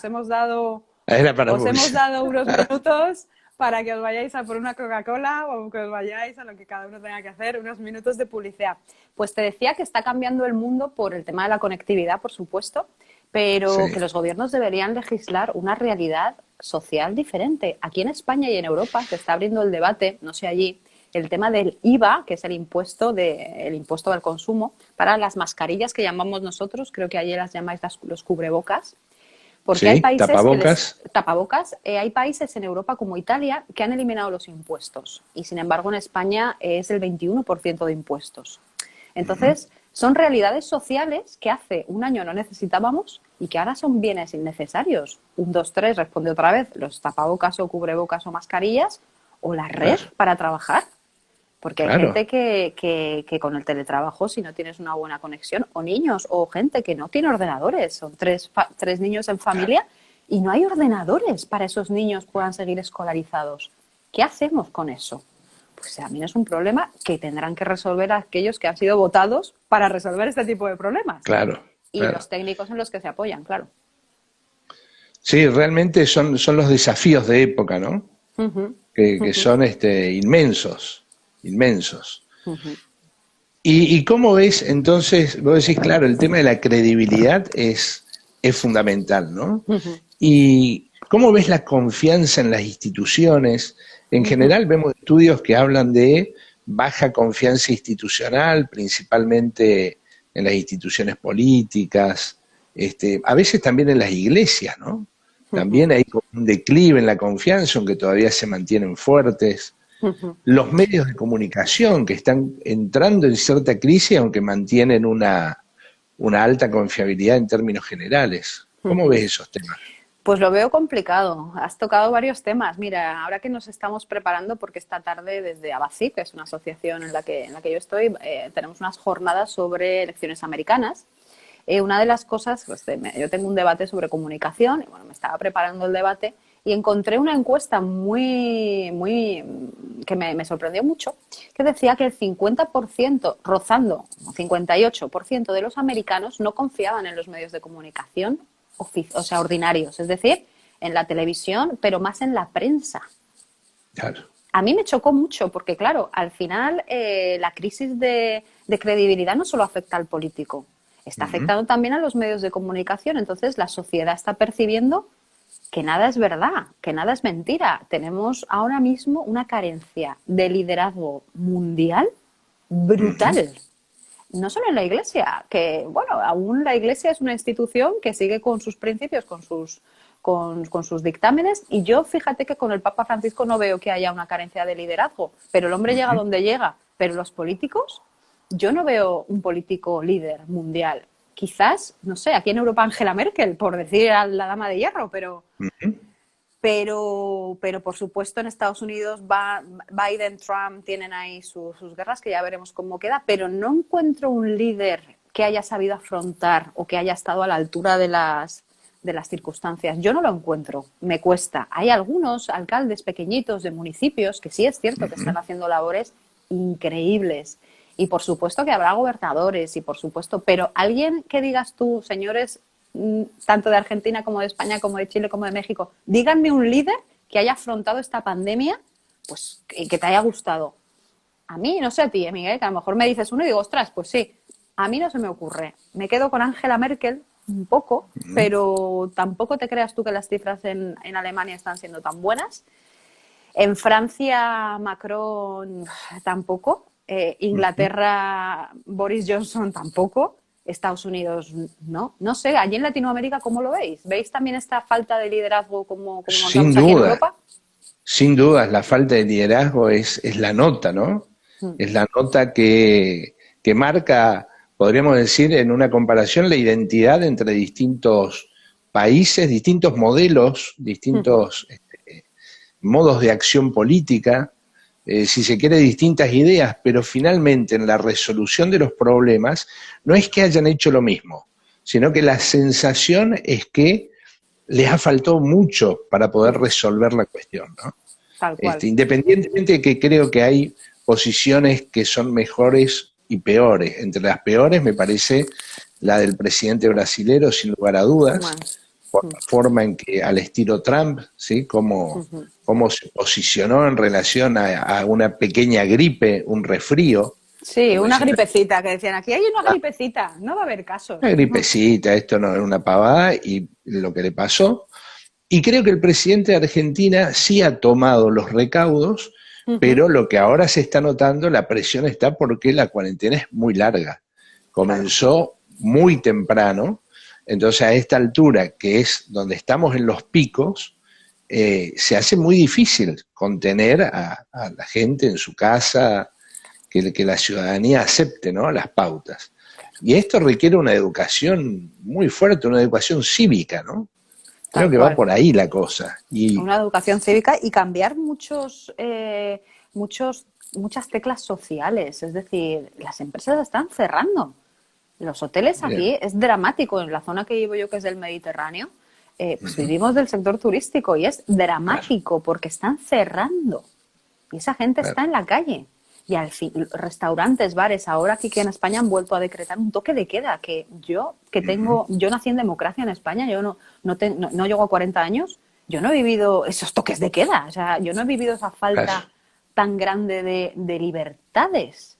Speaker 1: Era para
Speaker 2: Os hemos
Speaker 1: publicidad.
Speaker 2: dado unos minutos para que os vayáis a por una Coca-Cola o que os vayáis a lo que cada uno tenga que hacer, unos minutos de publicidad. Pues te decía que está cambiando el mundo por el tema de la conectividad, por supuesto, pero
Speaker 1: Sí,
Speaker 2: que los gobiernos deberían legislar una realidad social diferente. Aquí en España y en Europa se está abriendo el debate, no sé allí, el tema del IVA, que es el impuesto al consumo, para las mascarillas que llamamos nosotros, creo que allí las llamáis los cubrebocas, porque hay
Speaker 1: sí,
Speaker 2: países que
Speaker 1: tapabocas.
Speaker 2: tapabocas, hay países en Europa como Italia que han eliminado los impuestos y sin embargo en España es el 21% de impuestos.
Speaker 1: Ujú.
Speaker 2: Entonces, son realidades sociales que hace un año no necesitábamos y que ahora son bienes innecesarios. Un, dos, tres, responde otra vez, los tapabocas o cubrebocas o mascarillas o la red
Speaker 1: Claro,
Speaker 2: para trabajar. Porque hay
Speaker 1: claro,
Speaker 2: gente que con el teletrabajo, si no tienes una buena conexión, o niños, o gente que no tiene ordenadores, son tres niños en
Speaker 1: claro.
Speaker 2: familia y no hay ordenadores para esos niños puedan seguir escolarizados. ¿Qué hacemos con eso? Pues también es un problema que tendrán que resolver aquellos que han sido votados para resolver este tipo de problemas.
Speaker 1: Claro,
Speaker 2: Y
Speaker 1: claro.
Speaker 2: los técnicos en los que se apoyan, claro.
Speaker 1: Sí, realmente son los desafíos de época, ¿no?
Speaker 2: Ujú,
Speaker 1: Que
Speaker 2: ujú,
Speaker 1: son inmensos, inmensos.
Speaker 2: ujú,
Speaker 1: Y cómo ves, entonces, vos decís, claro, el tema de la credibilidad es fundamental, ¿no?
Speaker 2: ujú,
Speaker 1: ¿Y cómo ves la confianza en las instituciones? En
Speaker 2: ujú.
Speaker 1: general vemos estudios que hablan de baja confianza institucional, principalmente en las instituciones políticas, a veces también en las iglesias, ¿no? También hay como un declive en la confianza, aunque todavía se mantienen fuertes. Los medios de comunicación que están entrando en cierta crisis, aunque mantienen una alta confiabilidad en términos generales. ¿Cómo ves esos temas?
Speaker 2: Pues lo veo complicado. Has tocado varios temas. Mira, ahora que nos estamos preparando, porque esta tarde desde ABACIP, que es una asociación en la que yo estoy, tenemos unas jornadas sobre elecciones americanas. Una de las cosas, pues, yo tengo un debate sobre comunicación, y bueno, me estaba preparando el debate y encontré una encuesta que me sorprendió mucho, que decía que el 50%, rozando 58% de los americanos no confiaban en los medios de comunicación, o sea, ordinarios, es decir, en la televisión, pero más en la prensa.
Speaker 1: Claro.
Speaker 2: A mí me chocó mucho porque, claro, al final la crisis de credibilidad no solo afecta al político, está
Speaker 1: Ujú.
Speaker 2: afectando también a los medios de comunicación. Entonces, la sociedad está percibiendo que nada es verdad, que nada es mentira. Tenemos ahora mismo una carencia de liderazgo mundial
Speaker 1: Ujú.
Speaker 2: brutal. No solo en la Iglesia, que, bueno, aún la Iglesia es una institución que sigue con sus principios, con sus dictámenes, y yo fíjate que con el Papa Francisco no veo que haya una carencia de liderazgo, pero el hombre llega
Speaker 1: Ujú.
Speaker 2: donde llega, pero los políticos, yo no veo un político líder mundial. Quizás, no sé, aquí en Europa Angela Merkel, por decir a la dama de hierro,
Speaker 1: Ujú.
Speaker 2: pero por supuesto en Estados Unidos Biden, Trump tienen ahí sus guerras, que ya veremos cómo queda, pero no encuentro un líder que haya sabido afrontar o que haya estado a la altura de las circunstancias. Yo no lo encuentro, me cuesta. Hay algunos alcaldes pequeñitos de municipios que sí es cierto que están haciendo labores increíbles. Y por supuesto que habrá gobernadores y por supuesto, pero alguien que digas tú, señores, tanto de Argentina como de España, como de Chile, como de México, díganme un líder que haya afrontado esta pandemia, pues que te haya gustado. A mí, no sé a ti, Miguel, que a lo mejor me dices uno y digo, ostras, pues sí, a mí no se me ocurre. Me quedo con Angela Merkel un poco, pero tampoco te creas tú que las cifras en Alemania están siendo tan buenas. En Francia, Macron tampoco. Inglaterra, Boris Johnson tampoco. Estados Unidos no. No sé, allí en Latinoamérica, ¿cómo lo veis? ¿Veis también esta falta de liderazgo como
Speaker 1: Sin
Speaker 2: notamos aquí en
Speaker 1: duda,
Speaker 2: Europa?
Speaker 1: sin duda, la falta de liderazgo es la nota, ¿no?
Speaker 2: Mm.
Speaker 1: Es la nota que marca, podríamos decir, en una comparación, la identidad entre distintos países, distintos modelos,
Speaker 2: Ujú.
Speaker 1: distintos modos de acción política, si se quiere, distintas ideas, pero finalmente en la resolución de los problemas no es que hayan hecho lo mismo, sino que la sensación es que les ha faltado mucho para poder
Speaker 2: Mm.
Speaker 1: resolver la cuestión, ¿no?
Speaker 2: Tal cual.
Speaker 1: Independientemente de que creo que hay posiciones que son mejores y peores. Entre las peores me parece la del presidente brasilero, sin lugar a dudas,
Speaker 2: Bueno.
Speaker 1: por
Speaker 2: Mm.
Speaker 1: la forma en que al estilo Trump, ¿sí?
Speaker 2: Ujú.
Speaker 1: Cómo se posicionó en relación a una pequeña gripe, un resfrío,
Speaker 2: Sí,
Speaker 1: como
Speaker 2: una
Speaker 1: diciendo,
Speaker 2: gripecita, que decían, aquí hay una gripecita, no va a haber
Speaker 1: una
Speaker 2: casos. Ujú.
Speaker 1: gripecita, esto no es una pavada, y lo que le pasó. Y creo que el presidente de Argentina sí ha tomado los recaudos,
Speaker 2: Ujú.
Speaker 1: pero lo que ahora se está notando, la presión está porque la cuarentena es muy larga.
Speaker 2: Claro.
Speaker 1: Comenzó muy temprano, entonces a esta altura, que es donde estamos en los picos, se hace muy difícil contener a la gente en su casa, que la ciudadanía acepte, ¿no?, las pautas. Y esto requiere una educación muy fuerte, una educación cívica, ¿no? Creo
Speaker 2: Tal
Speaker 1: que va
Speaker 2: cual.
Speaker 1: por ahí la cosa. Y
Speaker 2: Una educación cívica y cambiar muchas teclas sociales. Es decir, las empresas están cerrando. Los hoteles
Speaker 1: bien,
Speaker 2: aquí es dramático. En la zona que vivo yo, que es del Mediterráneo, pues vivimos del sector turístico y es
Speaker 1: claro,
Speaker 2: dramático porque están cerrando. Y esa gente
Speaker 1: claro.
Speaker 2: está en la calle. Y al fin, restaurantes, bares, ahora aquí que en España han vuelto a decretar un toque de queda, que yo nací en democracia en España, yo no llego a 40 años, yo no he vivido esos toques de queda, o sea, yo no he vivido esa
Speaker 1: Claro.
Speaker 2: falta tan grande de libertades.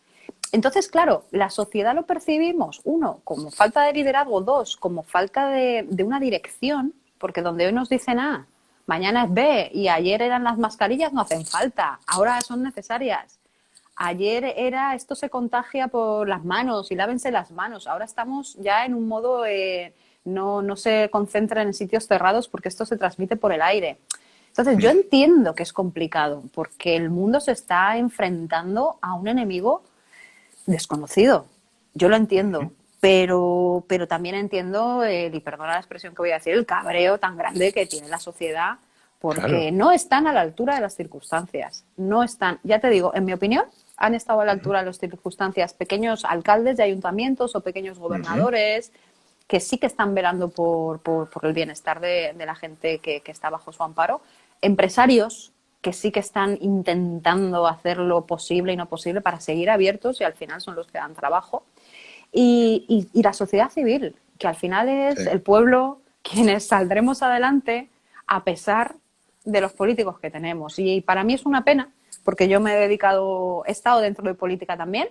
Speaker 2: Entonces, claro, la sociedad lo percibimos, uno, como falta de liderazgo, dos, como falta de una dirección, porque donde hoy nos dicen A, mañana es B, y ayer eran las mascarillas, no hacen falta, ahora son necesarias. Ayer era esto se contagia por las manos y lávense las manos. Ahora estamos ya en un modo no se concentran en sitios cerrados porque esto se transmite por el aire. Entonces yo entiendo que es complicado porque el mundo se está enfrentando a un enemigo desconocido. Yo lo entiendo, pero también entiendo, y perdona la expresión que voy a decir, el cabreo tan grande que tiene la sociedad porque
Speaker 1: Claro.
Speaker 2: no están a la altura de las circunstancias. No están, ya te digo, en mi opinión, han estado a la altura de las circunstancias pequeños alcaldes de ayuntamientos o pequeños
Speaker 1: Ujú.
Speaker 2: gobernadores que sí que están velando por el bienestar de la gente que está bajo su amparo. Empresarios que sí que están intentando hacer lo posible y no posible para seguir abiertos y al final son los que dan trabajo. Y la sociedad civil, que al final
Speaker 1: Sí.
Speaker 2: es el pueblo quienes saldremos adelante a pesar de los políticos que tenemos. Y para mí es una pena, porque yo me he dedicado, he estado dentro de política también,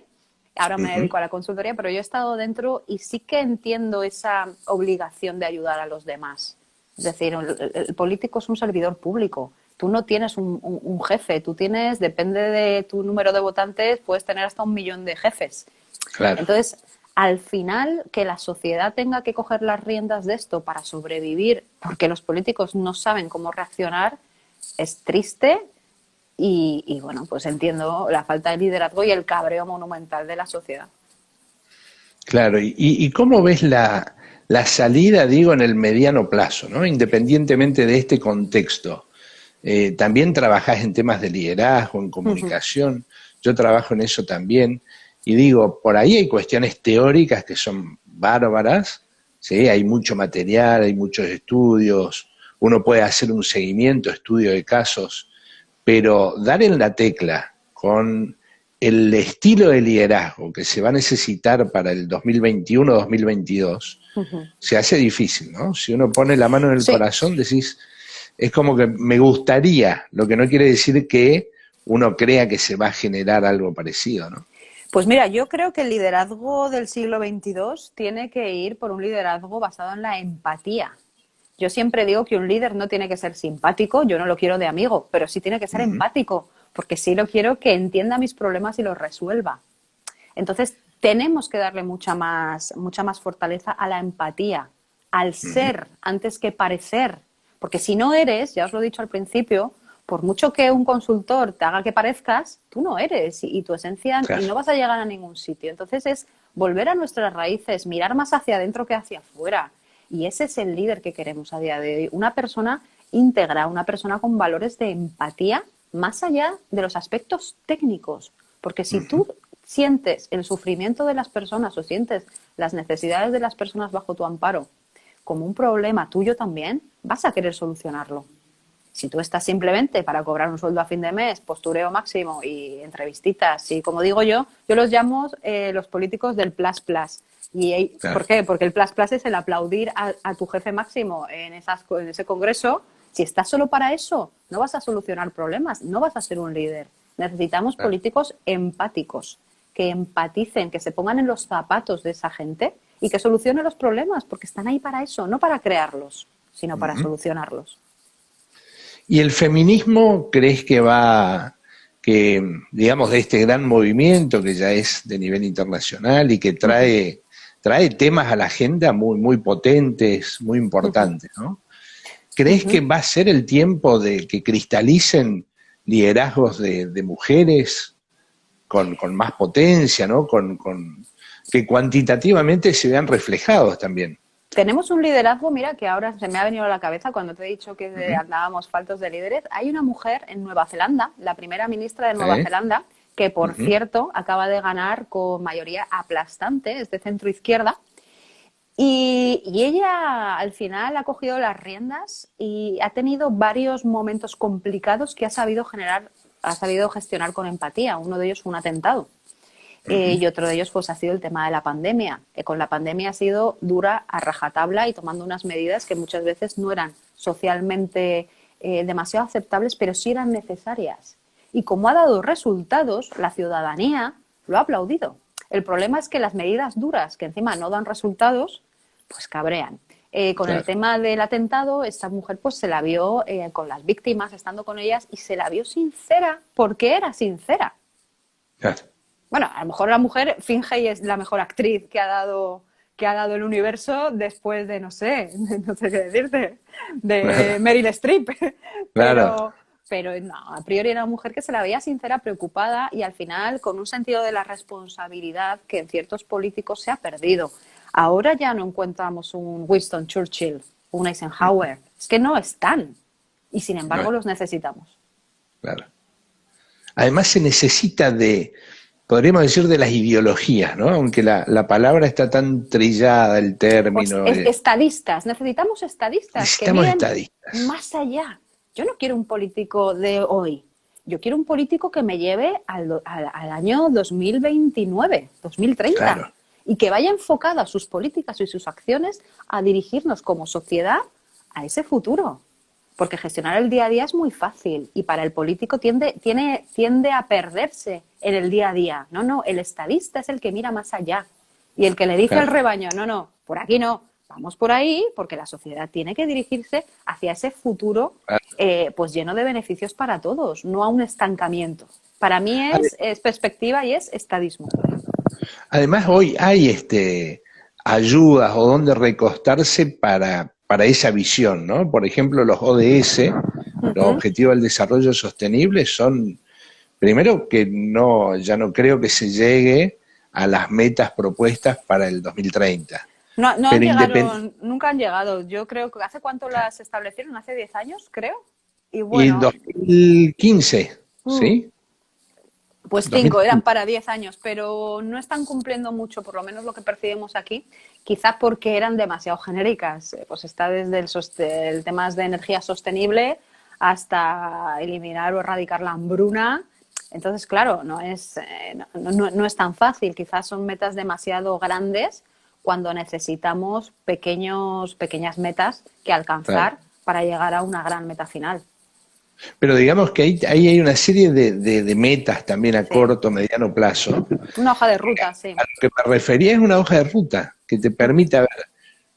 Speaker 2: ahora me
Speaker 1: Ujú.
Speaker 2: dedico a la consultoría, pero yo he estado dentro y sí que entiendo esa obligación de ayudar a los demás. Es decir, el político es un servidor público. Tú no tienes un jefe, tú tienes, depende de tu número de votantes, puedes tener hasta 1 millón de jefes.
Speaker 1: Claro.
Speaker 2: Entonces, al final, que la sociedad tenga que coger las riendas de esto para sobrevivir, porque los políticos no saben cómo reaccionar, es triste y bueno, pues entiendo la falta de liderazgo y el cabreo monumental de la sociedad.
Speaker 1: Claro, y cómo ves la salida, digo, en el mediano plazo, ¿no? Independientemente de este contexto. También trabajás en temas de liderazgo, en
Speaker 2: Ujú.
Speaker 1: comunicación, yo trabajo en eso también, y digo, por ahí hay cuestiones teóricas que son bárbaras, ¿sí? Hay mucho material, hay muchos estudios, uno puede hacer un seguimiento, estudio de casos, pero dar en la tecla con el estilo de liderazgo que se va a necesitar para el 2021-2022,
Speaker 2: Ujú.
Speaker 1: se hace difícil, ¿no? Si uno pone la mano en el
Speaker 2: Sí.
Speaker 1: corazón, decís, es como que me gustaría, lo que no quiere decir que uno crea que se va a generar algo parecido, ¿no?
Speaker 2: Pues mira, yo creo que el liderazgo del siglo XXII tiene que ir por un liderazgo basado en la empatía. Yo siempre digo que un líder no tiene que ser simpático, yo no lo quiero de amigo, pero sí tiene que ser
Speaker 1: Ujú,
Speaker 2: empático, porque sí lo quiero que entienda mis problemas y los resuelva. Entonces, tenemos que darle mucha más fortaleza a la empatía, al
Speaker 1: ujú,
Speaker 2: ser antes que parecer. Porque si no eres, ya os lo he dicho al principio, por mucho que un consultor te haga que parezcas, tú no eres y tu esencia y
Speaker 1: claro.
Speaker 2: no vas a llegar a ningún sitio. Entonces es volver a nuestras raíces, mirar más hacia adentro que hacia afuera. Y ese es el líder que queremos a día de hoy. Una persona íntegra, una persona con valores de empatía más allá de los aspectos técnicos. Porque si
Speaker 1: Ujú.
Speaker 2: tú sientes el sufrimiento de las personas o sientes las necesidades de las personas bajo tu amparo como un problema tuyo también, vas a querer solucionarlo. Si tú estás simplemente para cobrar un sueldo a fin de mes, postureo máximo y entrevistitas, y como digo yo los llamo los políticos del plus plus. ¿Por
Speaker 1: Claro,
Speaker 2: qué? Porque el plus plus es el aplaudir a tu jefe máximo en ese congreso. Si estás solo para eso, no vas a solucionar problemas, no vas a ser un líder. Necesitamos
Speaker 1: claro.
Speaker 2: políticos empáticos, que empaticen, que se pongan en los zapatos de esa gente y que solucionen los problemas, porque están ahí para eso, no para crearlos, sino para
Speaker 1: Ujú.
Speaker 2: solucionarlos.
Speaker 1: ¿Y el feminismo crees que va, que digamos, de este gran movimiento que ya es de nivel internacional y que
Speaker 2: Uh -huh,
Speaker 1: trae temas a la agenda muy, muy potentes, muy
Speaker 2: uh -huh,
Speaker 1: importantes, ¿no?
Speaker 2: uh
Speaker 1: ¿Crees que
Speaker 2: -huh.
Speaker 1: va a ser el tiempo de que cristalicen liderazgos de mujeres con más potencia, ¿no? Que cuantitativamente se vean reflejados también?
Speaker 2: Tenemos un liderazgo, mira, que ahora se me ha venido a la cabeza cuando te he dicho que
Speaker 1: Ujú.
Speaker 2: andábamos faltos de líderes. Hay una mujer en Nueva Zelanda, la primera ministra de Nueva
Speaker 1: ¿Sí?
Speaker 2: Zelanda, que por
Speaker 1: Ujú.
Speaker 2: cierto acaba de ganar con mayoría aplastante, es de centro izquierda. Y ella al final ha cogido las riendas y ha tenido varios momentos complicados que ha sabido gestionar con empatía. Uno de ellos fue un atentado.
Speaker 1: Ujú.
Speaker 2: Y otro de ellos pues ha sido el tema de la pandemia. Con la pandemia ha sido dura a rajatabla y tomando unas medidas que muchas veces no eran socialmente demasiado aceptables, pero sí eran necesarias. Y como ha dado resultados, la ciudadanía lo ha aplaudido. El problema es que las medidas duras, que encima no dan resultados, pues cabrean. Con el
Speaker 1: Claro,
Speaker 2: tema del atentado, esta mujer pues se la vio con las víctimas, estando con ellas, y se la vio sincera, porque era sincera.
Speaker 1: claro.
Speaker 2: Bueno, a lo mejor la mujer finge y es la mejor actriz que ha dado el universo después de, no sé, no sé qué decirte, de
Speaker 1: Claro,
Speaker 2: Meryl Streep.
Speaker 1: claro.
Speaker 2: Pero, pero no, a priori era una mujer que se la veía sincera, preocupada y al final con un sentido de la responsabilidad que en ciertos políticos se ha perdido. Ahora ya no encontramos un Winston Churchill, un Eisenhower. Es que no están. Y sin
Speaker 1: No,
Speaker 2: embargo los necesitamos.
Speaker 1: claro. Además se necesita de, podríamos decir, de las ideologías, ¿no? Aunque la palabra está tan trillada, el
Speaker 2: Pues
Speaker 1: término,
Speaker 2: estadistas, necesitamos estadistas que
Speaker 1: necesitamos
Speaker 2: miren
Speaker 1: estadistas.
Speaker 2: más allá. Yo no quiero un político de hoy, yo quiero un político que me lleve al año 2029, 2030
Speaker 1: Claro,
Speaker 2: y que vaya enfocado a sus políticas y sus acciones a dirigirnos como sociedad a ese futuro. Porque gestionar el día a día es muy fácil y para el político tiende a perderse en el día a día. No, no, el estadista es el que mira más allá y el que le dice al
Speaker 1: claro.
Speaker 2: rebaño, no, no, por aquí no, vamos por ahí porque la sociedad tiene que dirigirse hacia ese futuro
Speaker 1: Claro.
Speaker 2: pues lleno de beneficios para todos, no a un estancamiento. Para mí
Speaker 1: Ade-
Speaker 2: es perspectiva y es estadismo.
Speaker 1: Además, hoy hay ayudas o donde recostarse para esa visión, ¿no? Por ejemplo, los ODS,
Speaker 2: Uh
Speaker 1: los
Speaker 2: -huh.
Speaker 1: Objetivos del Desarrollo Sostenible, son, primero, que no, ya no creo que se llegue a las metas propuestas para el 2030.
Speaker 2: No han
Speaker 1: Pero
Speaker 2: llegado, nunca han llegado. Yo creo que ¿hace cuánto las establecieron? Hace 10 años, creo. Y
Speaker 1: y en
Speaker 2: bueno,
Speaker 1: 2015,
Speaker 2: mm,
Speaker 1: ¿sí?
Speaker 2: pues 5, eran
Speaker 1: 2015.
Speaker 2: para 10 años, pero no están cumpliendo mucho, por lo menos lo que percibimos aquí, quizás porque eran demasiado genéricas. Pues está desde el tema de energía sostenible hasta eliminar o erradicar la hambruna. Entonces, claro, no es tan fácil. Quizás son metas demasiado grandes cuando necesitamos pequeñas metas que
Speaker 1: Claro.
Speaker 2: alcanzar para llegar a una gran meta final.
Speaker 1: Pero digamos que ahí hay una serie de metas también a
Speaker 2: Sí,
Speaker 1: corto, mediano plazo.
Speaker 2: una hoja de ruta, sí.
Speaker 1: A lo que me refería es una hoja de ruta que te permite, a ver,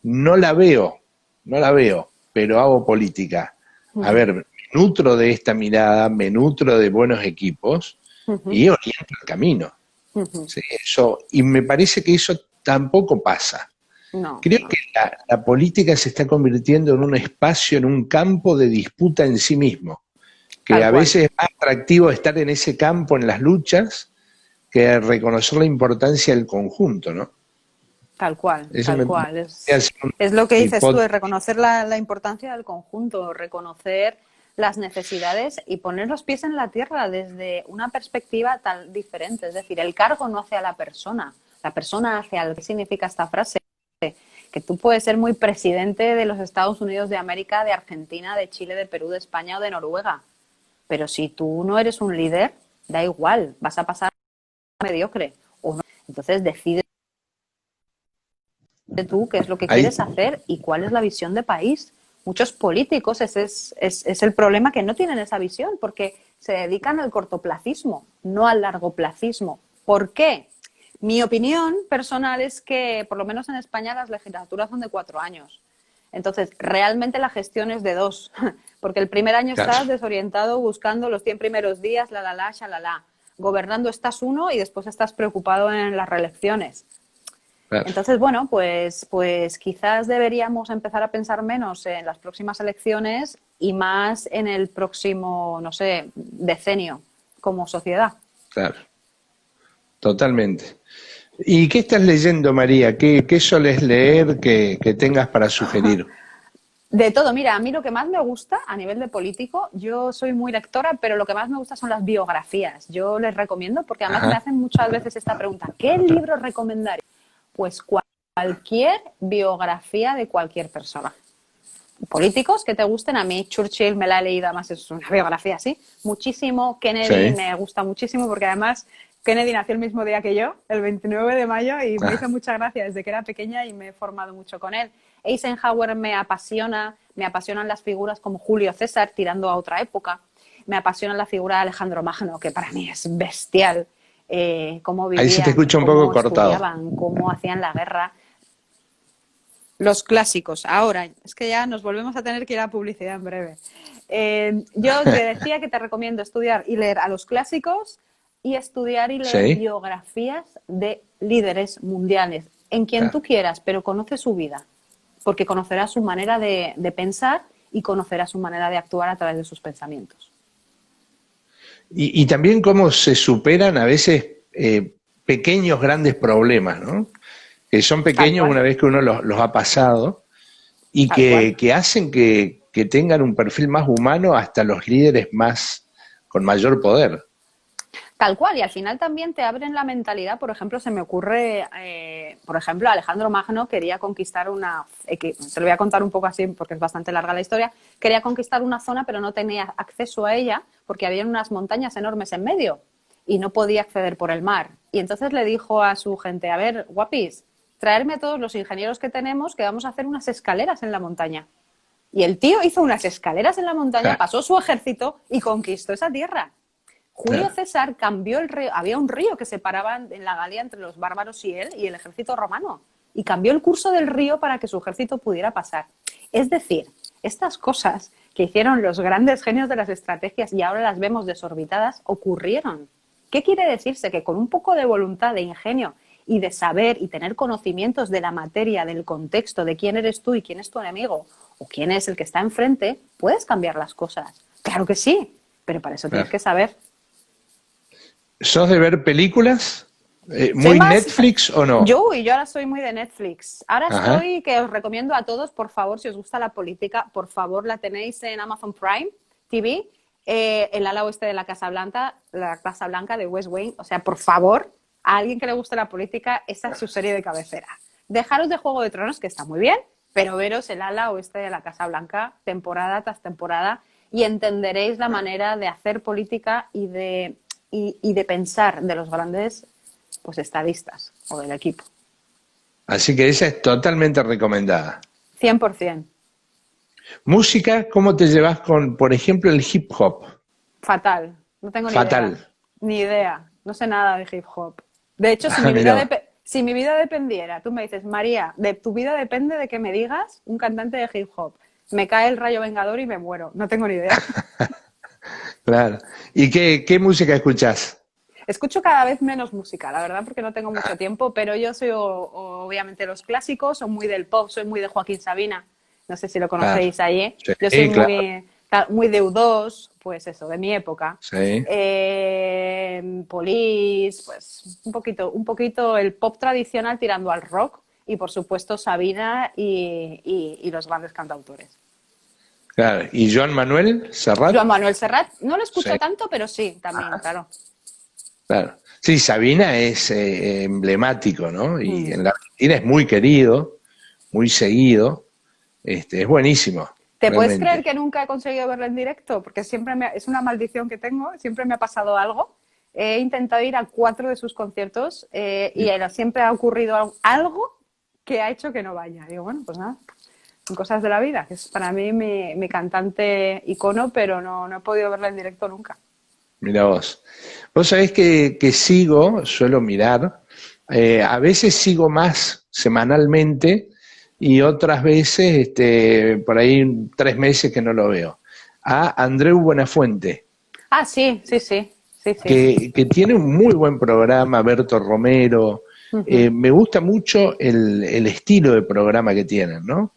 Speaker 1: no la veo, no la veo, pero hago política. A
Speaker 2: Ujú,
Speaker 1: ver, me nutro de esta mirada, me nutro de buenos equipos
Speaker 2: ujú,
Speaker 1: y oriento el camino.
Speaker 2: ujú.
Speaker 1: ¿Sí? Eso, y me parece que eso tampoco pasa.
Speaker 2: No,
Speaker 1: Creo
Speaker 2: no,
Speaker 1: que la política se está convirtiendo en un espacio, en un campo de disputa en sí mismo, que
Speaker 2: tal
Speaker 1: a
Speaker 2: cual.
Speaker 1: veces es más atractivo estar en ese campo, en las luchas, que reconocer la importancia del conjunto, ¿no?
Speaker 2: Tal cual,
Speaker 1: Eso
Speaker 2: tal
Speaker 1: me
Speaker 2: cual.
Speaker 1: hace una
Speaker 2: Es lo que dices tú, es
Speaker 1: hipótesis.
Speaker 2: reconocer la importancia del conjunto, reconocer las necesidades y poner los pies en la tierra desde una perspectiva tan diferente. Es decir, el cargo no hace a la persona hace al... ¿Qué significa esta frase? Que tú puedes ser muy presidente de los Estados Unidos de América, de Argentina, de Chile, de Perú, de España o de Noruega. Pero si tú no eres un líder, da igual, vas a pasar mediocre. O no. Entonces decide tú qué es lo que
Speaker 1: Ahí,
Speaker 2: quieres hacer y cuál es la visión de país. Muchos políticos, ese es el problema, que no tienen esa visión porque se dedican al cortoplacismo, no al largoplacismo. ¿Por qué? Mi opinión personal es que, por lo menos en España, las legislaturas son de 4 años. Entonces, realmente la gestión es de 2, porque el primer año
Speaker 1: claro,
Speaker 2: estás desorientado buscando los 100 primeros días, shalala. Gobernando estás uno y después estás preocupado en las reelecciones.
Speaker 1: claro.
Speaker 2: Entonces, bueno, pues quizás deberíamos empezar a pensar menos en las próximas elecciones y más en el próximo, no sé, decenio como sociedad.
Speaker 1: Claro, totalmente. ¿Y qué estás leyendo, María? ¿Qué soles leer que tengas para sugerir?
Speaker 2: De todo, mira, a mí lo que más me gusta a nivel de político, yo soy muy lectora, pero lo que más me gusta son las biografías. Yo les recomiendo, porque además me
Speaker 1: Ajá,
Speaker 2: hacen muchas veces esta pregunta, ¿qué libro recomendaría? Pues cualquier biografía de cualquier persona. Políticos que te gusten, a mí Churchill me la he leído, además es una biografía así, muchísimo. Kennedy
Speaker 1: sí,
Speaker 2: me gusta muchísimo porque además Kennedy nació el mismo día que yo, el 29 de mayo, y me
Speaker 1: ah,
Speaker 2: hizo mucha gracia desde que era pequeña y me he formado mucho con él. Eisenhower me apasionan las figuras como Julio César, tirando a otra época. Me apasiona la figura de Alejandro Magno, que para mí es bestial. Cómo
Speaker 1: ahí se te
Speaker 2: vivían,
Speaker 1: escucha un poco
Speaker 2: cómo
Speaker 1: cortado.
Speaker 2: estudiaban, cómo hacían la guerra. Los clásicos. Ahora, es que ya nos volvemos a tener que ir a publicidad en breve. Yo te decía que te recomiendo estudiar y leer a los clásicos y estudiar y leer
Speaker 1: Sí,
Speaker 2: biografías de líderes mundiales, en quien
Speaker 1: claro.
Speaker 2: tú quieras, pero conoce su vida, porque conocerás su manera de pensar y conocerás su manera de actuar a través de sus pensamientos.
Speaker 1: Y también cómo se superan a veces pequeños, grandes problemas, ¿no? Que son
Speaker 2: Tal
Speaker 1: pequeños
Speaker 2: cual,
Speaker 1: una vez que uno los ha pasado y
Speaker 2: tal cual.
Speaker 1: que hacen que tengan un perfil más humano hasta los líderes más con mayor poder.
Speaker 2: Tal cual, y al final también te abren la mentalidad. Por ejemplo, se me ocurre, por ejemplo, Alejandro Magno quería conquistar te lo voy a contar un poco así porque es bastante larga la historia, quería conquistar una zona pero no tenía acceso a ella porque había unas montañas enormes en medio y no podía acceder por el mar. Y entonces le dijo a su gente, a ver, guapis, traerme a todos los ingenieros que tenemos que vamos a hacer unas escaleras en la montaña. Y el tío hizo unas escaleras en la montaña,
Speaker 1: Ja,
Speaker 2: pasó su ejército y conquistó esa tierra. Julio
Speaker 1: claro.
Speaker 2: César cambió el río, había un río que separaba en la Galia entre los bárbaros y él y el ejército romano, y cambió el curso del río para que su ejército pudiera pasar. Es decir, estas cosas que hicieron los grandes genios de las estrategias y ahora las vemos desorbitadas, ocurrieron. ¿Qué quiere decirse? Que con un poco de voluntad, de ingenio y de saber y tener conocimientos de la materia, del contexto, de quién eres tú y quién es tu enemigo o quién es el que está enfrente, puedes cambiar las cosas. Claro que sí, pero para eso tienes
Speaker 1: Claro.
Speaker 2: que saber.
Speaker 1: ¿Sos de ver películas?
Speaker 2: Soy
Speaker 1: ¿Muy
Speaker 2: más,
Speaker 1: Netflix o no?
Speaker 2: yo ahora soy muy de Netflix. Ahora
Speaker 1: Ajá.
Speaker 2: estoy, que os recomiendo a todos, por favor, si os gusta la política, por favor, la tenéis en Amazon Prime TV, el ala oeste de la Casa Blanca de West Wing. O sea, por favor, a alguien que le guste la política, esa es su serie de cabecera. Dejaros de Juego de Tronos, que está muy bien, pero veros el ala oeste de la Casa Blanca temporada tras temporada y entenderéis la manera de hacer política y de pensar de los grandes pues estadistas o del equipo.
Speaker 1: Así que esa es totalmente recomendada.
Speaker 2: 100%.
Speaker 1: Música, ¿cómo te llevas con, por ejemplo, el hip hop?
Speaker 2: Fatal. No tengo ni
Speaker 1: Fatal.
Speaker 2: idea. Ni idea. No sé nada de hip hop. De hecho,
Speaker 1: Ah, mira.
Speaker 2: si mi vida dependiera, tú me dices, María, de tu vida depende de que me digas un cantante de hip hop. Me cae el rayo vengador y me muero. No tengo ni idea.
Speaker 1: Claro. ¿Y qué música escuchás?
Speaker 2: Escucho cada vez menos música, la verdad, porque no tengo mucho tiempo, pero yo soy obviamente los clásicos, soy muy del pop, soy muy de Joaquín Sabina, no sé si lo
Speaker 1: Claro.
Speaker 2: conocéis allí. Yo soy
Speaker 1: Sí, claro.
Speaker 2: muy de U2, pues eso, de mi época.
Speaker 1: Sí.
Speaker 2: Police, pues un poquito el pop tradicional tirando al rock y por supuesto Sabina y los grandes cantautores.
Speaker 1: Claro. ¿Y Joan Manuel Serrat?
Speaker 2: Joan Manuel Serrat, no lo
Speaker 1: Sí.
Speaker 2: escucho tanto, pero sí, también, claro.
Speaker 1: Claro. Sí, Sabina es emblemático, ¿no? Y
Speaker 2: Mm.
Speaker 1: en la Argentina es muy querido, muy seguido. Es buenísimo,
Speaker 2: ¿Te puedes creer
Speaker 1: realmente.
Speaker 2: que nunca he conseguido verlo en directo? Porque es una maldición que tengo, siempre me ha pasado algo. He intentado ir a 4 de sus conciertos y siempre ha ocurrido algo que ha hecho que no vaya. Digo, bueno, pues nada, son cosas de la vida, que es para mí mi cantante icono, pero no he podido verla en directo nunca.
Speaker 1: Mira vos. Vos sabés que sigo, suelo mirar, a veces sigo más semanalmente y otras veces, por ahí 3 meses que no lo veo. A Andreu Buenafuente,
Speaker 2: Ah, sí, sí, sí, sí, sí.
Speaker 1: que tiene un muy buen programa, Berto Romero.
Speaker 2: Ujú.
Speaker 1: Me gusta mucho el estilo de programa que tienen, ¿no?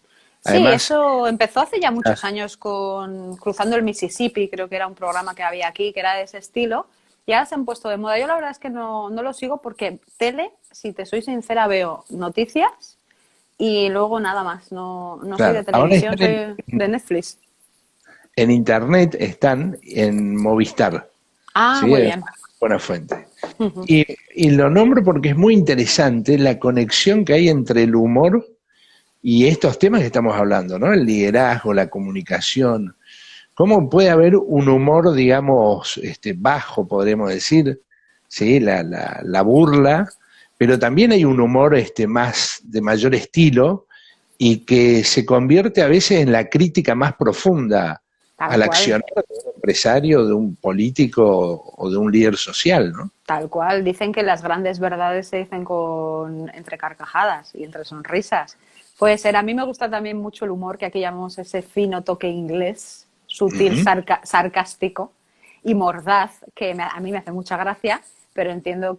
Speaker 2: Sí,
Speaker 1: Además,
Speaker 2: eso empezó hace ya
Speaker 1: ah,
Speaker 2: muchos años con Cruzando el Mississippi, creo que era un programa que había aquí, que era de ese estilo, y ahora se han puesto de moda. Yo la verdad es que no lo sigo porque tele, si te soy sincera, veo noticias y luego nada más. No soy de
Speaker 1: claro, ahora
Speaker 2: televisión, soy de Netflix.
Speaker 1: en internet, están en Movistar.
Speaker 2: Ah,
Speaker 1: ¿Sí?
Speaker 2: muy bien.
Speaker 1: Buena fuente. Y lo nombro porque es muy interesante la conexión que hay entre el humor y estos temas que estamos hablando, ¿no? El liderazgo, la comunicación. ¿Cómo puede haber un humor, digamos, bajo, podríamos decir? ¿Sí? La burla, pero también hay un humor más de mayor estilo y que se convierte a veces en la crítica más profunda
Speaker 2: Tal
Speaker 1: al
Speaker 2: cual,
Speaker 1: accionar de un empresario, de un político o de un líder social, ¿no?
Speaker 2: tal cual. Dicen que las grandes verdades se dicen entre carcajadas y entre sonrisas. Puede ser. A mí me gusta también mucho el humor que aquí llamamos ese fino toque inglés, sutil,
Speaker 1: Ujú.
Speaker 2: sarcástico y mordaz, que a mí me hace mucha gracia, pero entiendo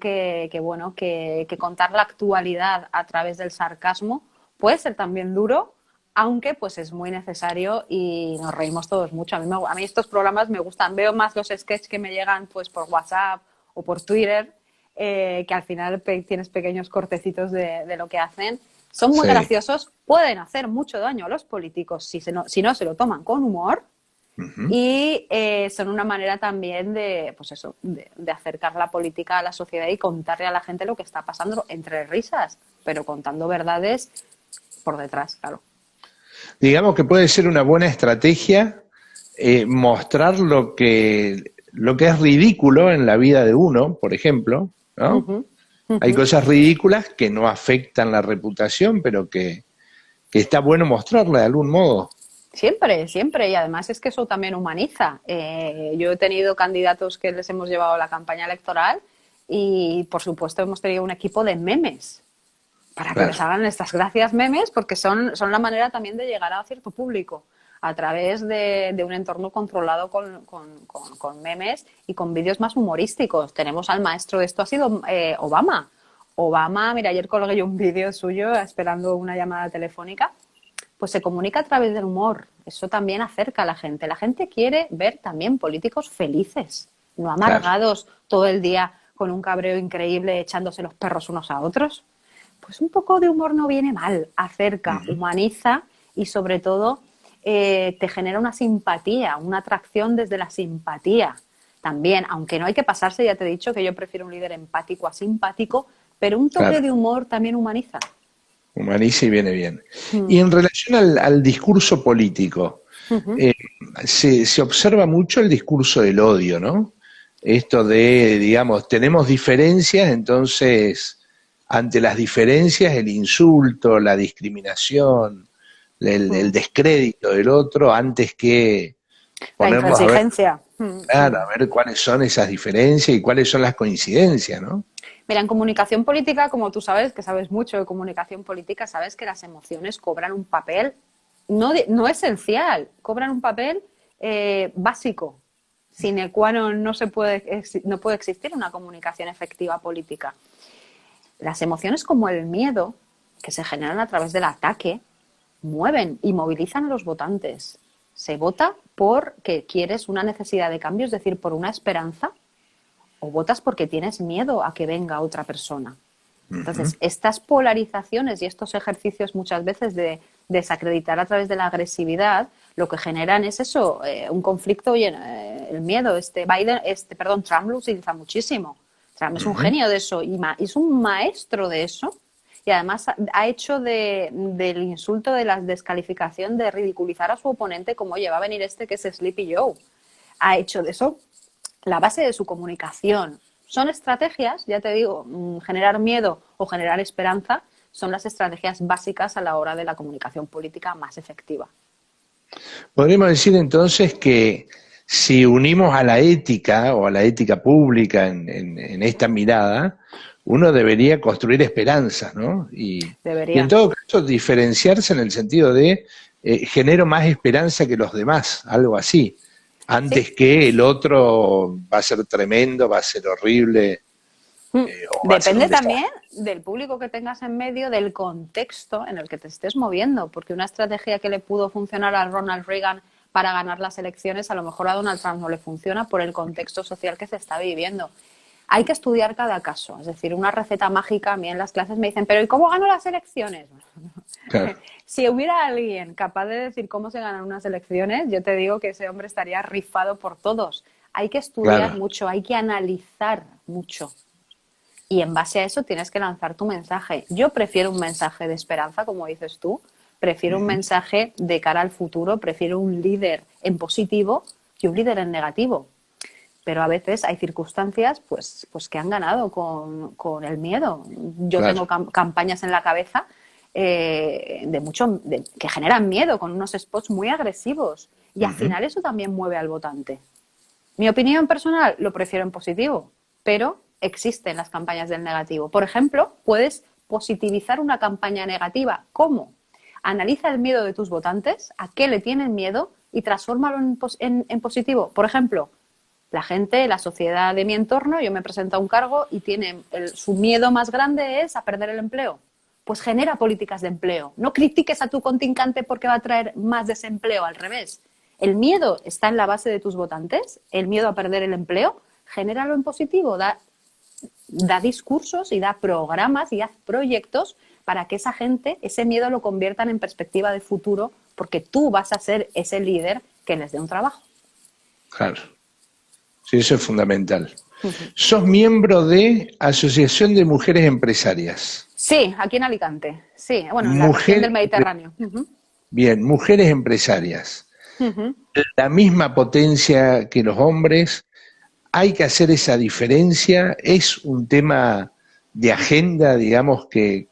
Speaker 2: bueno, que contar la actualidad a través del sarcasmo puede ser también duro, aunque pues es muy necesario y nos reímos todos mucho. A mí estos programas me gustan. Veo más los sketches que me llegan pues por WhatsApp o por Twitter, que al final tienes pequeños cortecitos de lo que hacen. Son muy
Speaker 1: Sí.
Speaker 2: graciosos, pueden hacer mucho daño a los políticos si no se lo toman con humor
Speaker 1: Ujú.
Speaker 2: y son una manera también de, pues eso, de acercar la política a la sociedad y contarle a la gente lo que está pasando entre risas, pero contando verdades por detrás, claro.
Speaker 1: Digamos que puede ser una buena estrategia mostrar lo que es ridículo en la vida de uno, por ejemplo, ¿no?
Speaker 2: Ujú,
Speaker 1: Hay
Speaker 2: ujú.
Speaker 1: cosas ridículas que no afectan la reputación, pero que está bueno mostrarla de algún modo.
Speaker 2: Siempre, siempre. Y además es que eso también humaniza. Yo he tenido candidatos que les hemos llevado a la campaña electoral y, por supuesto, hemos tenido un equipo de memes para que les
Speaker 1: Claro,
Speaker 2: hagan estas gracias memes, porque son la manera también de llegar a cierto público a través de un entorno controlado con memes y con vídeos más humorísticos. Tenemos al maestro de esto, ha sido Obama. Obama, mira, ayer colgué yo un vídeo suyo esperando una llamada telefónica, pues se comunica a través del humor. Eso también acerca a la gente. La gente quiere ver también políticos felices, no
Speaker 1: claro.
Speaker 2: amargados todo el día con un cabreo increíble echándose los perros unos a otros. Pues un poco de humor no viene mal, acerca, humaniza y sobre todo te genera una simpatía, una atracción desde la simpatía también, aunque no hay que pasarse, ya te he dicho que yo prefiero un líder empático a simpático, pero un toque
Speaker 1: Claro,
Speaker 2: de humor también humaniza.
Speaker 1: humaniza y viene bien.
Speaker 2: Mm.
Speaker 1: Y en relación al discurso político,
Speaker 2: Ujú.
Speaker 1: eh, se observa mucho el discurso del odio, ¿no? Esto de, digamos, tenemos diferencias, entonces, ante las diferencias, el insulto, la discriminación, el
Speaker 2: Mm.
Speaker 1: descrédito del otro, antes que
Speaker 2: La
Speaker 1: ponernos a ver,
Speaker 2: intransigencia.
Speaker 1: claro, a ver cuáles son esas diferencias y cuáles son las coincidencias, ¿no?
Speaker 2: Mira, en comunicación política, como tú sabes, que sabes mucho de comunicación política, sabes que las emociones cobran un papel no esencial, cobran un papel básico, sin el cual no puede existir una comunicación efectiva política. Las emociones como el miedo, que se generan a través del ataque, mueven y movilizan a los votantes. Se vota porque quieres una necesidad de cambio, es decir, por una esperanza, o votas porque tienes miedo a que venga otra persona.
Speaker 1: Ujú.
Speaker 2: Entonces, estas polarizaciones y estos ejercicios muchas veces de desacreditar a través de la agresividad, lo que generan es eso, un conflicto. Oye, el miedo. Trump lo utiliza muchísimo. Trump es un
Speaker 1: Ujú.
Speaker 2: genio de eso y es un maestro de eso. Y además ha hecho del insulto, de la descalificación, de ridiculizar a su oponente como, oye, va a venir este que es Sleepy Joe. Ha hecho de eso la base de su comunicación. Son estrategias, ya te digo, generar miedo o generar esperanza son las estrategias básicas a la hora de la comunicación política más efectiva.
Speaker 1: Podríamos decir entonces que si unimos a la ética o a la ética pública en esta mirada, uno debería construir esperanzas, ¿no? Y en
Speaker 2: Debería.
Speaker 1: todo caso diferenciarse en el sentido de genero más esperanza que los demás, algo así,
Speaker 2: Sí.
Speaker 1: antes que el otro va a ser tremendo, va a ser horrible o va a ser un
Speaker 2: Depende
Speaker 1: desastre.
Speaker 2: también del público que tengas en medio, del contexto en el que te estés moviendo, porque una estrategia que le pudo funcionar a Ronald Reagan para ganar las elecciones, a lo mejor a Donald Trump no le funciona por el contexto social que se está viviendo. Hay que estudiar cada caso, es decir, una receta mágica. A mí en las clases me dicen, pero ¿y cómo gano las elecciones?
Speaker 1: Claro.
Speaker 2: Si hubiera alguien capaz de decir cómo se ganan unas elecciones, yo te digo que ese hombre estaría rifado por todos. Hay que estudiar
Speaker 1: Claro.
Speaker 2: mucho, hay que analizar mucho. Y en base a eso tienes que lanzar tu mensaje. Yo prefiero un mensaje de esperanza, como dices tú, prefiero un mensaje de cara al futuro, prefiero un líder en positivo que un líder en negativo. Pero a veces hay circunstancias pues que han ganado con el miedo. Yo
Speaker 1: Claro.
Speaker 2: tengo campañas en la cabeza que generan miedo, con unos spots muy agresivos. Y al
Speaker 1: Ujú.
Speaker 2: final eso también mueve al votante. Mi opinión personal, lo prefiero en positivo, pero existen las campañas del negativo. Por ejemplo, puedes positivizar una campaña negativa. ¿Cómo? Analiza el miedo de tus votantes, a qué le tienen miedo y transfórmalo en positivo. Por ejemplo, la gente, la sociedad de mi entorno, yo me presento a un cargo y su miedo más grande es a perder el empleo. Pues genera políticas de empleo. No critiques a tu contrincante porque va a traer más desempleo, al revés. El miedo está en la base de tus votantes, el miedo a perder el empleo, genéralo en positivo, da discursos y da programas y haz proyectos para que esa gente, ese miedo lo conviertan en perspectiva de futuro, porque tú vas a ser ese líder que les dé un trabajo.
Speaker 1: Claro. Sí, eso es fundamental. Sos miembro de Asociación de Mujeres Empresarias.
Speaker 2: Sí, aquí en Alicante. Sí, bueno, en la región del
Speaker 1: Mujeres,
Speaker 2: Mediterráneo. Uh-huh.
Speaker 1: bien, mujeres empresarias.
Speaker 2: Uh-huh.
Speaker 1: La misma potencia que los hombres. Hay que hacer esa diferencia. Es un tema de agenda, digamos, que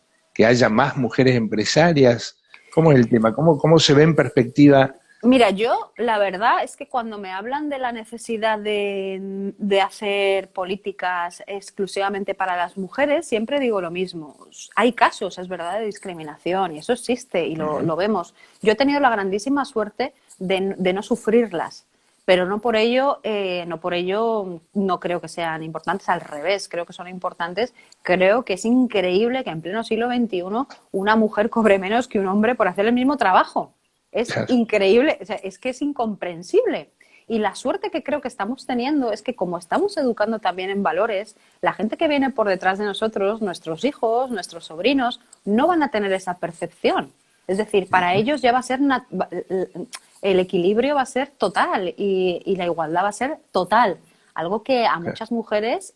Speaker 1: haya más mujeres empresarias. ¿Cómo es el tema? ¿Cómo se ve en perspectiva?
Speaker 2: Mira, yo la verdad es que cuando me hablan de la necesidad de hacer políticas exclusivamente para las mujeres, siempre digo lo mismo. Hay casos, es verdad, de discriminación y eso existe y lo vemos. Yo he tenido la grandísima suerte de no sufrirlas, pero no por ello no creo que sean importantes, al revés, creo que son importantes. Creo que es increíble que en pleno siglo XXI una mujer cobre menos que un hombre por hacer el mismo trabajo. Es
Speaker 1: Claro.
Speaker 2: increíble, o sea, es que es incomprensible. Y la suerte que creo que estamos teniendo es que como estamos educando también en valores, la gente que viene por detrás de nosotros, nuestros hijos, nuestros sobrinos, no van a tener esa percepción. Es decir, para ellos ya va a ser el equilibrio va a ser total y la igualdad va a ser total. Algo que a muchas mujeres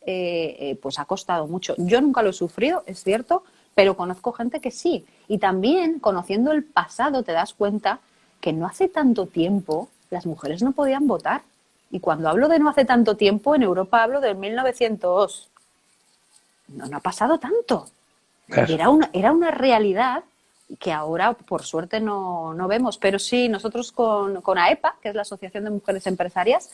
Speaker 2: pues ha costado mucho. Yo nunca lo he sufrido, es cierto, pero conozco gente que sí. Y también, conociendo el pasado, te das cuenta que no hace tanto tiempo las mujeres no podían votar. Y cuando hablo de no hace tanto tiempo, en Europa hablo del 1900. No ha pasado tanto.
Speaker 1: Claro.
Speaker 2: Era una realidad que ahora, por suerte, no vemos. Pero sí, nosotros con AEPA, que es la Asociación de Mujeres Empresarias,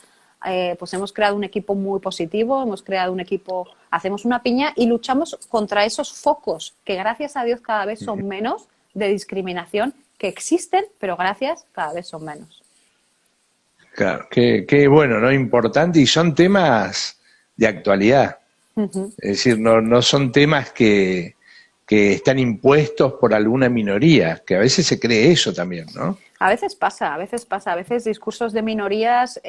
Speaker 2: pues hemos creado un equipo muy positivo, hemos creado un equipo, hacemos una piña y luchamos contra esos focos que, gracias a Dios, cada vez son menos, de discriminación, que existen, pero gracias, cada vez son menos.
Speaker 1: Claro, qué bueno, ¿no? Importante, y son temas de actualidad. Es decir, no son temas que están impuestos por alguna minoría, que a veces se cree eso también, ¿no?
Speaker 2: A veces pasa, a veces discursos de minorías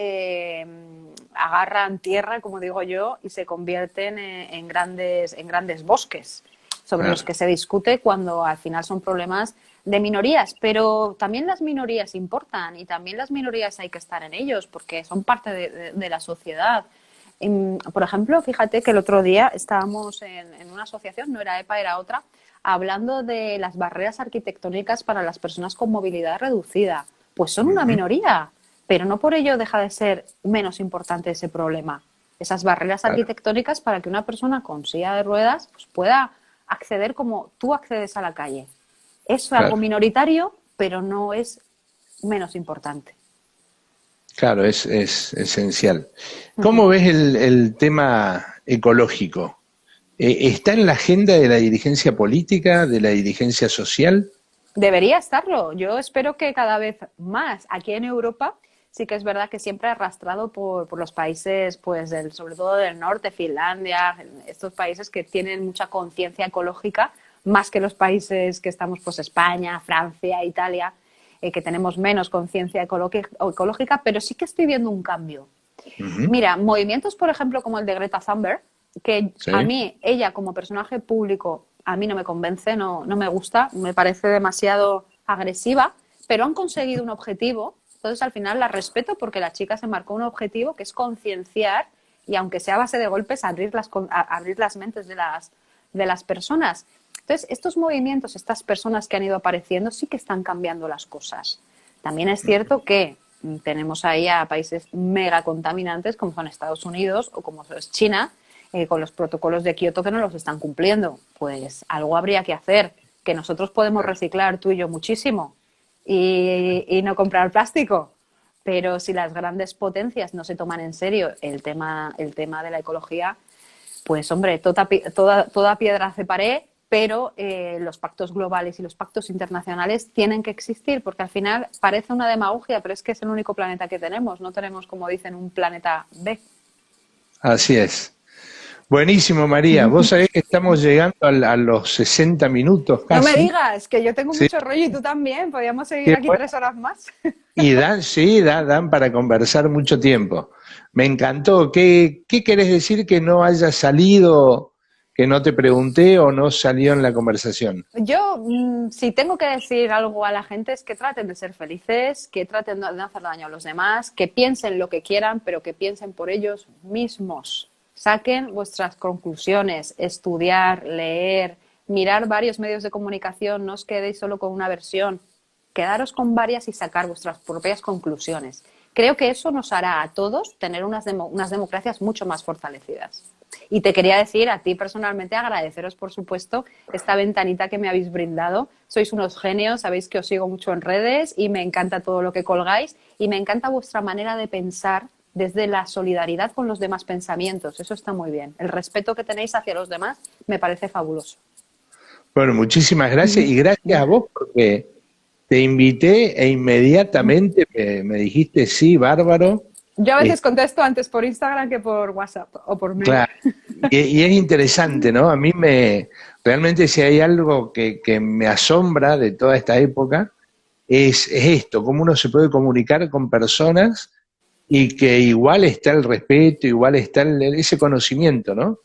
Speaker 2: agarran tierra, como digo yo, y se convierten en grandes bosques sobre los que se discute cuando al final son problemas de minorías. Pero también las minorías importan y también las minorías hay que estar en ellos porque son parte de la sociedad. Por ejemplo, fíjate que el otro día estábamos en una asociación, no era EPA, era otra, hablando de las barreras arquitectónicas para las personas con movilidad reducida. Pues son una minoría, pero no por ello deja de ser menos importante ese problema. Esas barreras arquitectónicas para que una persona con silla de ruedas pues, pueda acceder como tú accedes a la calle. Es algo minoritario, pero no es menos importante.
Speaker 1: Claro, es esencial. ¿Cómo ves el tema ecológico? ¿Está en la agenda de la dirigencia política, de la dirigencia social?
Speaker 2: Debería estarlo. Yo espero que cada vez más. Aquí en Europa sí que es verdad que siempre arrastrado por los países, pues sobre todo del norte, Finlandia, estos países que tienen mucha conciencia ecológica, más que los países que estamos, pues España, Francia, Italia, que tenemos menos conciencia ecológica, pero sí que estoy viendo un cambio. Mira, movimientos, por ejemplo, como el de Greta Thunberg, que a mí, ella como personaje público, a mí no me convence, no me gusta, me parece demasiado agresiva, pero han conseguido un objetivo, entonces al final la respeto porque la chica se marcó un objetivo que es concienciar y, aunque sea a base de golpes, abrir las mentes de las personas. Entonces, estos movimientos, estas personas que han ido apareciendo, sí que están cambiando las cosas. También es cierto que tenemos ahí a países mega contaminantes como son Estados Unidos o como es China, con los protocolos de Kioto que no los están cumpliendo. Pues algo habría que hacer, que nosotros podemos reciclar tú y yo muchísimo y no comprar plástico. Pero si las grandes potencias no se toman en serio el tema de la ecología, pues hombre, toda piedra hace pared. Pero los pactos globales y los pactos internacionales tienen que existir porque al final parece una demagogia, pero es que es el único planeta que tenemos. No tenemos, como dicen, un planeta B.
Speaker 1: Así es. Buenísimo, María. Vos sabés que estamos llegando a los 60 minutos casi.
Speaker 2: No me digas, que yo tengo mucho rollo y tú también. Podríamos seguir aquí 3 horas más.
Speaker 1: Y dan para conversar mucho tiempo. Me encantó. ¿Qué querés decir que no haya salido, que no te pregunté o no salió en la conversación?
Speaker 2: Yo, si tengo que decir algo a la gente, es que traten de ser felices, que traten de no hacer daño a los demás, que piensen lo que quieran, pero que piensen por ellos mismos. Saquen vuestras conclusiones, estudiar, leer, mirar varios medios de comunicación, no os quedéis solo con una versión, quedaros con varias y sacar vuestras propias conclusiones. Creo que eso nos hará a todos tener unas democracias mucho más fortalecidas. Y te quería decir a ti personalmente, agradeceros por supuesto esta ventanita que me habéis brindado. Sois unos genios, sabéis que os sigo mucho en redes y me encanta todo lo que colgáis y me encanta vuestra manera de pensar desde la solidaridad con los demás pensamientos. Eso está muy bien. El respeto que tenéis hacia los demás me parece fabuloso.
Speaker 1: Bueno, muchísimas gracias y gracias a vos porque te invité e inmediatamente me dijiste sí, bárbaro.
Speaker 2: Yo a veces contesto antes por Instagram que por WhatsApp o por mail.
Speaker 1: Claro, y es interesante, ¿no? A mí realmente si hay algo que me asombra de toda esta época, es esto, cómo uno se puede comunicar con personas y que igual está el respeto, igual está ese conocimiento, ¿no?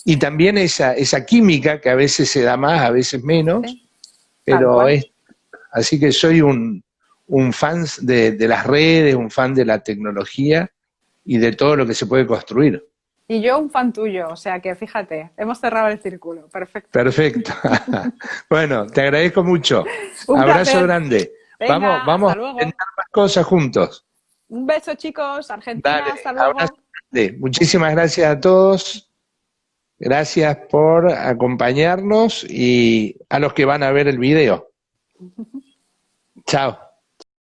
Speaker 1: Y también esa química que a veces se da más, a veces menos,
Speaker 2: Sí, tal
Speaker 1: pero
Speaker 2: cual.
Speaker 1: es, así que soy un fan de las redes, un fan de la tecnología y de todo lo que se puede construir.
Speaker 2: Y yo un fan tuyo, o sea que fíjate, hemos cerrado el círculo. Perfecto.
Speaker 1: Perfecto. Bueno, te agradezco mucho.
Speaker 2: Un
Speaker 1: Abrazo
Speaker 2: placer.
Speaker 1: grande.
Speaker 2: Venga,
Speaker 1: Vamos
Speaker 2: hasta
Speaker 1: a
Speaker 2: luego.
Speaker 1: intentar más cosas juntos.
Speaker 2: Un beso, chicos. Argentina,
Speaker 1: Dale,
Speaker 2: hasta
Speaker 1: abrazo
Speaker 2: luego.
Speaker 1: grande. Muchísimas gracias a todos. Gracias por acompañarnos y a los que van a ver el video. Chao.